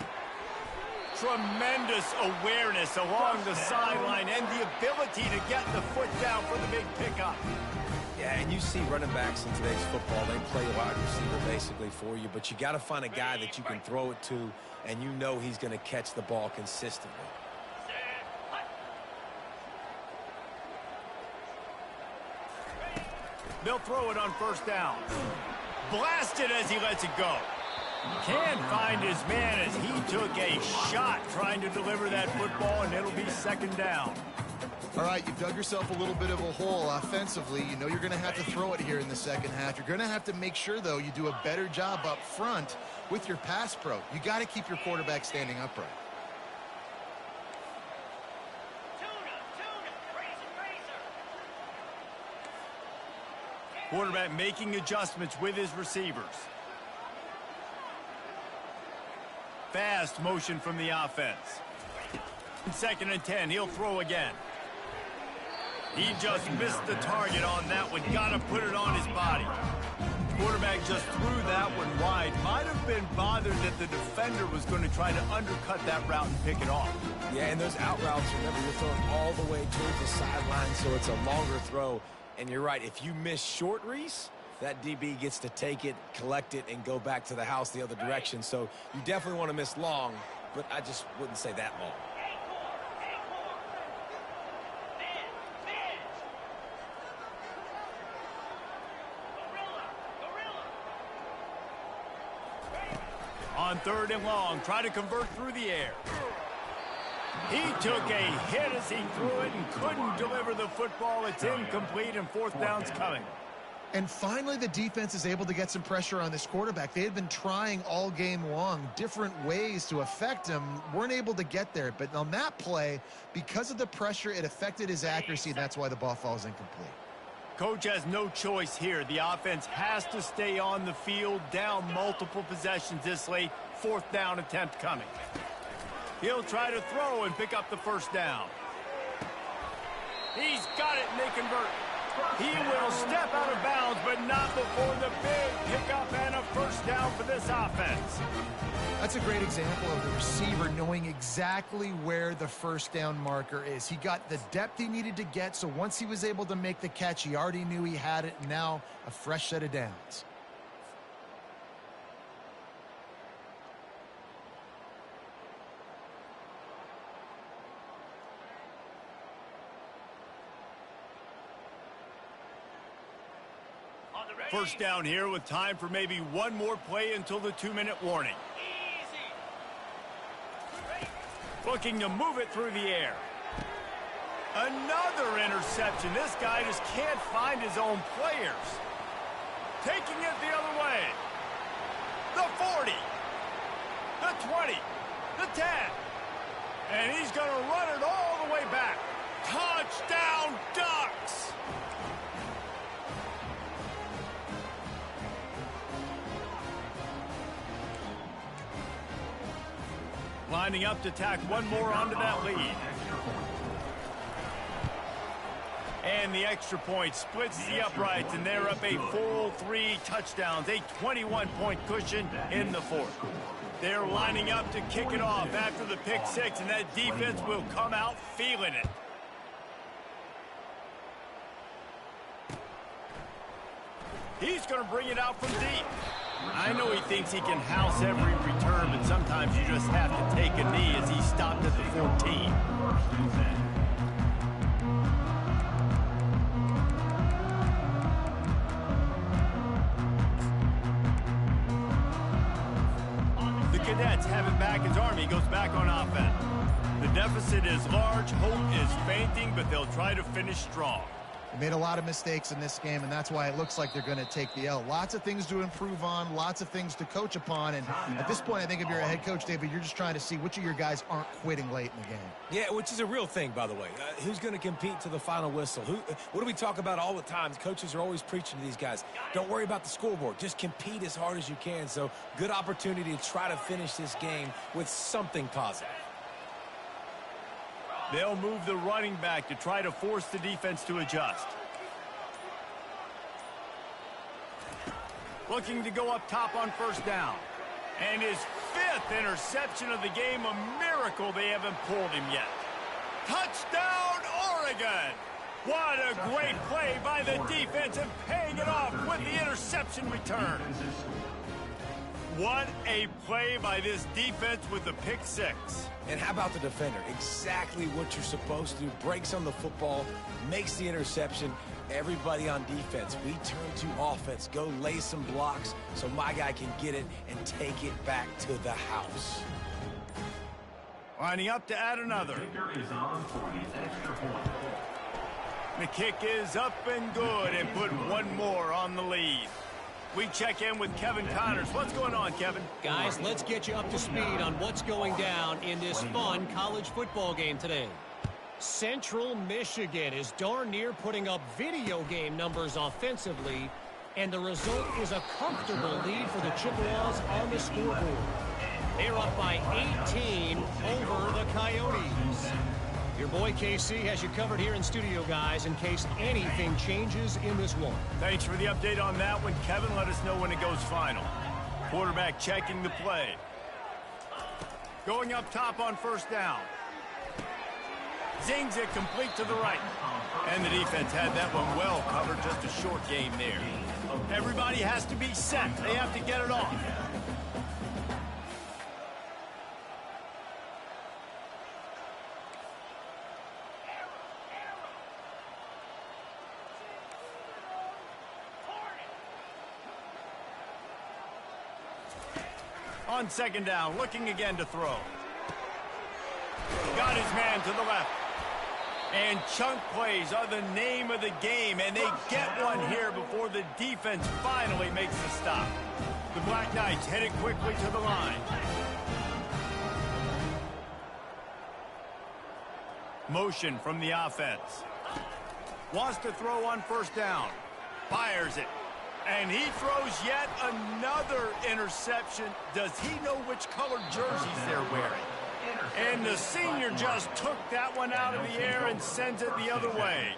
Tremendous awareness along the sideline and the ability to get the foot down for the big pickup. Yeah, and you see running backs in today's football, they play wide receiver basically for you, but you got to find a guy that you can throw it to, and you know he's going to catch the ball consistently. They'll throw it on first down. Blasted as he lets it go. Can't find his man as he took a shot trying to deliver that football, and it'll be second down. All right, you've dug yourself a little bit of a hole offensively. You know you're going to have to throw it here in the second half. You're going to have to make sure, though, you do a better job up front with your pass pro. You got to keep your quarterback standing upright. Quarterback making adjustments with his receivers. Fast motion from the offense. Second and 10, he'll throw again. He just missed the target on that one. Got to put it on his body. Quarterback just threw that one wide. Might have been bothered that the defender was going to try to undercut that route and pick it off. Yeah, and those out routes, remember, you're throwing all the way towards the sideline, so it's a longer throw. And you're right, if you miss short, Reese, that DB gets to take it, collect it, and go back to the house the other direction. So you definitely want to miss long, but I just wouldn't say that long. On third and long, try to convert through the air. He took a hit as he threw it and couldn't deliver the football. It's incomplete, and fourth down's coming. And finally, the defense is able to get some pressure on this quarterback. They had been trying all game long different ways to affect him, weren't able to get there. But on that play, because of the pressure, it affected his accuracy, and that's why the ball falls incomplete. Coach has no choice here. The offense has to stay on the field, down multiple possessions this late. Fourth down attempt coming. He'll try to throw and pick up the first down. He's got it, and they convert. He will step out of bounds, but not before the big pickup and a first down for this offense. That's a great example of the receiver knowing exactly where the first down marker is. He got the depth he needed to get, so once he was able to make the catch, he already knew he had it, and now a fresh set of downs. First down here with time for maybe one more play until the 2-minute warning. Looking to move it through the air. Another interception. This guy just can't find his own players. Taking it the other way. The 40. The 20. The 10. And he's going to run it all the way back. Touchdown, Ducks! Lining up to tack one more onto that lead. And the extra point splits the uprights, and they're up a full 3 touchdowns, a 21-point cushion in the fourth. They're lining up to kick it off after the pick six, and that defense will come out feeling it. He's going to bring it out from deep. I know he thinks he can house every return, but sometimes you just have to take a knee as he stopped at the 14. The Cadets have it back as Army goes back on offense. The deficit is large. Hope is fainting, but they'll try to finish strong. They made a lot of mistakes in this game, and that's why it looks like they're going to take the L. Lots of things to improve on, lots of things to coach upon, and at this point, I think if you're a head coach, David, you're just trying to see which of your guys aren't quitting late in the game. Yeah, which is a real thing, by the way. Who's going to compete to the final whistle? What do we talk about all the time? Coaches are always preaching to these guys. Don't worry about the scoreboard. Just compete as hard as you can. So, good opportunity to try to finish this game with something positive. They'll move the running back to try to force the defense to adjust. Looking to go up top on first down. And his 5th interception of the game, a miracle they haven't pulled him yet. Touchdown, Oregon! What a great play by the defense and paying it off with the interception return. What a play by this defense with the pick 6. And how about the defender? Exactly what you're supposed to do. Breaks on the football, makes the interception. Everybody on defense, we turn to offense. Go lay some blocks so my guy can get it and take it back to the house. Lining up to add another. The kicker is on for the extra point. The kick is up and good and put one more on the lead. We check in with Kevin Connors. What's going on, Kevin? Guys, let's get you up to speed on what's going down in this fun college football game today. Central Michigan is darn near putting up video game numbers offensively, and the result is a comfortable lead for the Chippewas on the scoreboard. They're up by 18 over the Coyotes. Your boy KC has you covered here in studio, guys, in case anything changes in this one. Thanks for the update on that one, Kevin. Let us know when it goes final. Quarterback checking the play. Going up top on first down. Zings it complete to the right. And the defense had that one well covered, just a short game there. Everybody has to be set. They have to get it off. On second down, looking again to throw. Got his man to the left. And chunk plays are the name of the game, and they get one here before the defense finally makes the stop. The Black Knights headed quickly to the line. Motion from the offense. Wants to throw on first down. Fires it. And he throws yet another interception. Does he know which colored jerseys they're wearing? And the senior just took that one out of the air and sends it the other way.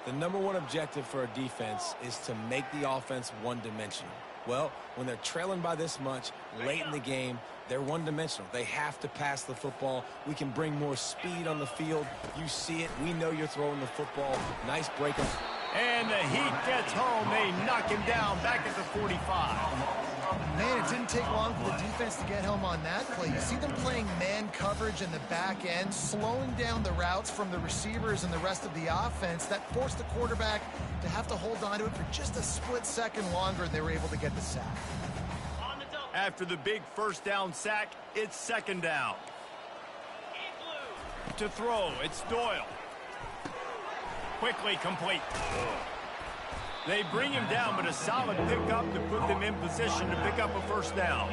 The number one objective for a defense is to make the offense one-dimensional. Well, when they're trailing by this much late in the game, they're one-dimensional. They have to pass the football. We can bring more speed on the field. You see it. We know you're throwing the football. Nice breakup. And the Heat gets home. They knock him down back at the 45. Man, it didn't take long for the defense to get home on that play. You see them playing man coverage in the back end, slowing down the routes from the receivers and the rest of the offense. That forced the quarterback to have to hold on to it for just a split second longer, and they were able to get the sack. After the big first down sack, it's second down. To throw, it's Doyle. Quickly complete. They bring him down, but a solid pickup to put them in position to pick up a first down.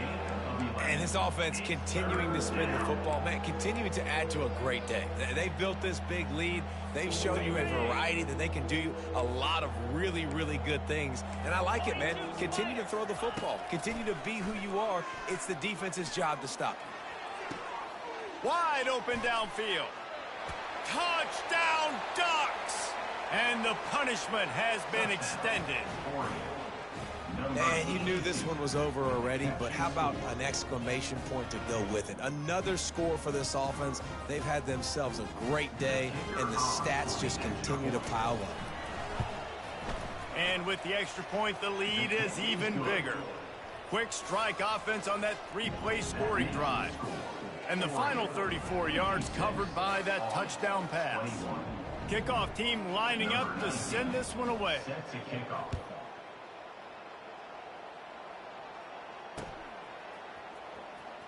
And this offense continuing to spin the football, man, continuing to add to a great day. They built this big lead. They've shown you a variety that they can do a lot of really, really good things. And I like it, man. Continue to throw the football. Continue to be who you are. It's the defense's job to stop you. Wide open downfield. Touchdown, Ducks! And the punishment has been extended. Man, you knew this one was over already, but how about an exclamation point to go with it? Another score for this offense. They've had themselves a great day, and the stats just continue to pile up. And with the extra point, the lead is even bigger. Quick strike offense on that three-play scoring drive. And the final 34 yards covered by that touchdown pass. Kickoff team lining up to send this one away. Set to kickoff.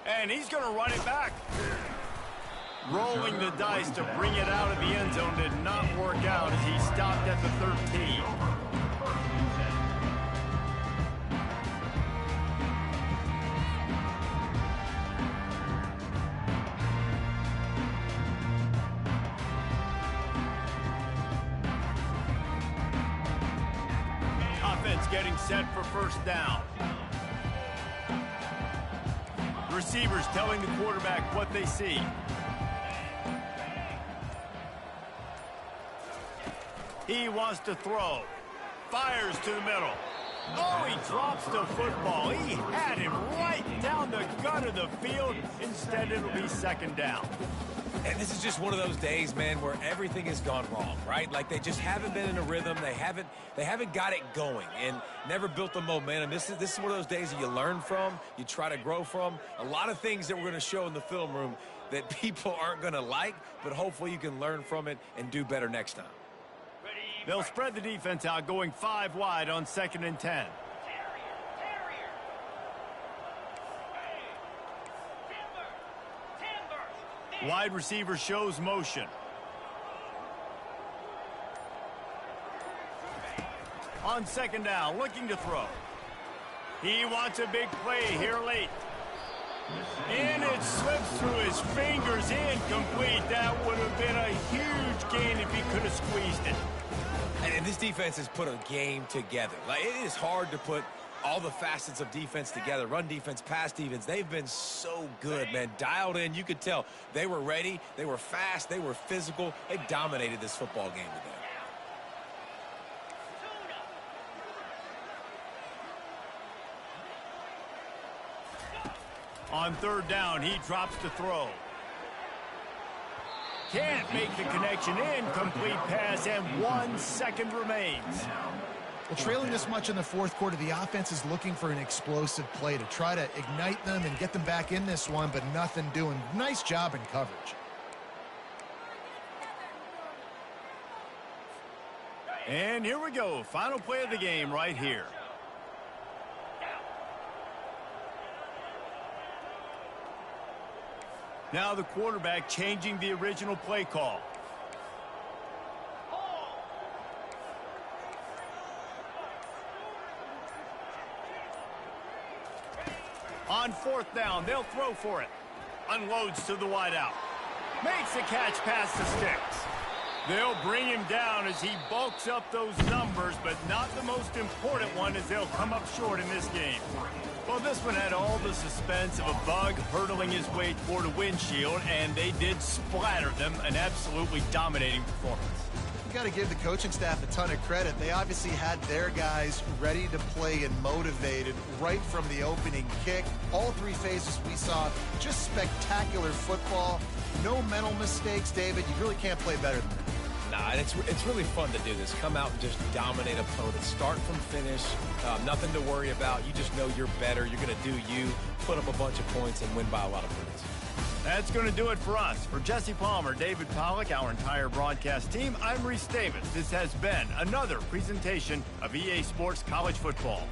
And he's going to run it back. Rolling the dice to bring it out of the end zone did not work out as he stopped at the 13. Offense getting set for first down. Receivers telling the quarterback what they see. He wants to throw. Fires to the middle. Oh, he drops the football. He had him right down the gut of the field. Instead, it'll be second down. And this is just one of those days, man, where everything has gone wrong, right? Like they just haven't been in a rhythm. They haven't got it going and never built the momentum. This is one of those days that you learn from, you try to grow from. A lot of things that we're going to show in the film room that people aren't going to like, but hopefully you can learn from it and do better next time. They'll spread the defense out, going 5 wide on 2nd and 10. Wide receiver shows motion. On 2nd down, looking to throw. He wants a big play here late. And it slips through his fingers, incomplete. That would have been a huge gain if he could have squeezed it. And this defense has put a game together. Like, it is hard to put all the facets of defense together. Run defense, pass defense. They've been so good, man. Dialed in. You could tell they were ready. They were fast. They were physical. They dominated this football game today. On 3rd down, he drops to throw. Can't make the connection. Incomplete pass, and 1 second remains. Well, trailing this much in the 4th quarter, the offense is looking for an explosive play to try to ignite them and get them back in this one, but nothing doing. Nice job in coverage. And here we go. Final play of the game right here. Now the quarterback changing the original play call. On 4th down, they'll throw for it. Unloads to the wideout. Makes the catch past the sticks. They'll bring him down as he bulks up those numbers, but not the most important one as they'll come up short in this game. Well, this one had all the suspense of a bug hurtling his way toward a windshield, and they did splatter them. An absolutely dominating performance. You got to give the coaching staff a ton of credit. They obviously had their guys ready to play and motivated right from the opening kick. All 3 phases we saw, just spectacular football. No mental mistakes, David. You really can't play better than that. Nah, and it's really fun to do this. Come out and just dominate opponents. Start from finish. Nothing to worry about. You just know you're better. You're going to do you, put up a bunch of points, and win by a lot of points. That's going to do it for us. For Jesse Palmer, David Pollack, our entire broadcast team, I'm Reese Davis. This has been another presentation of EA Sports College Football.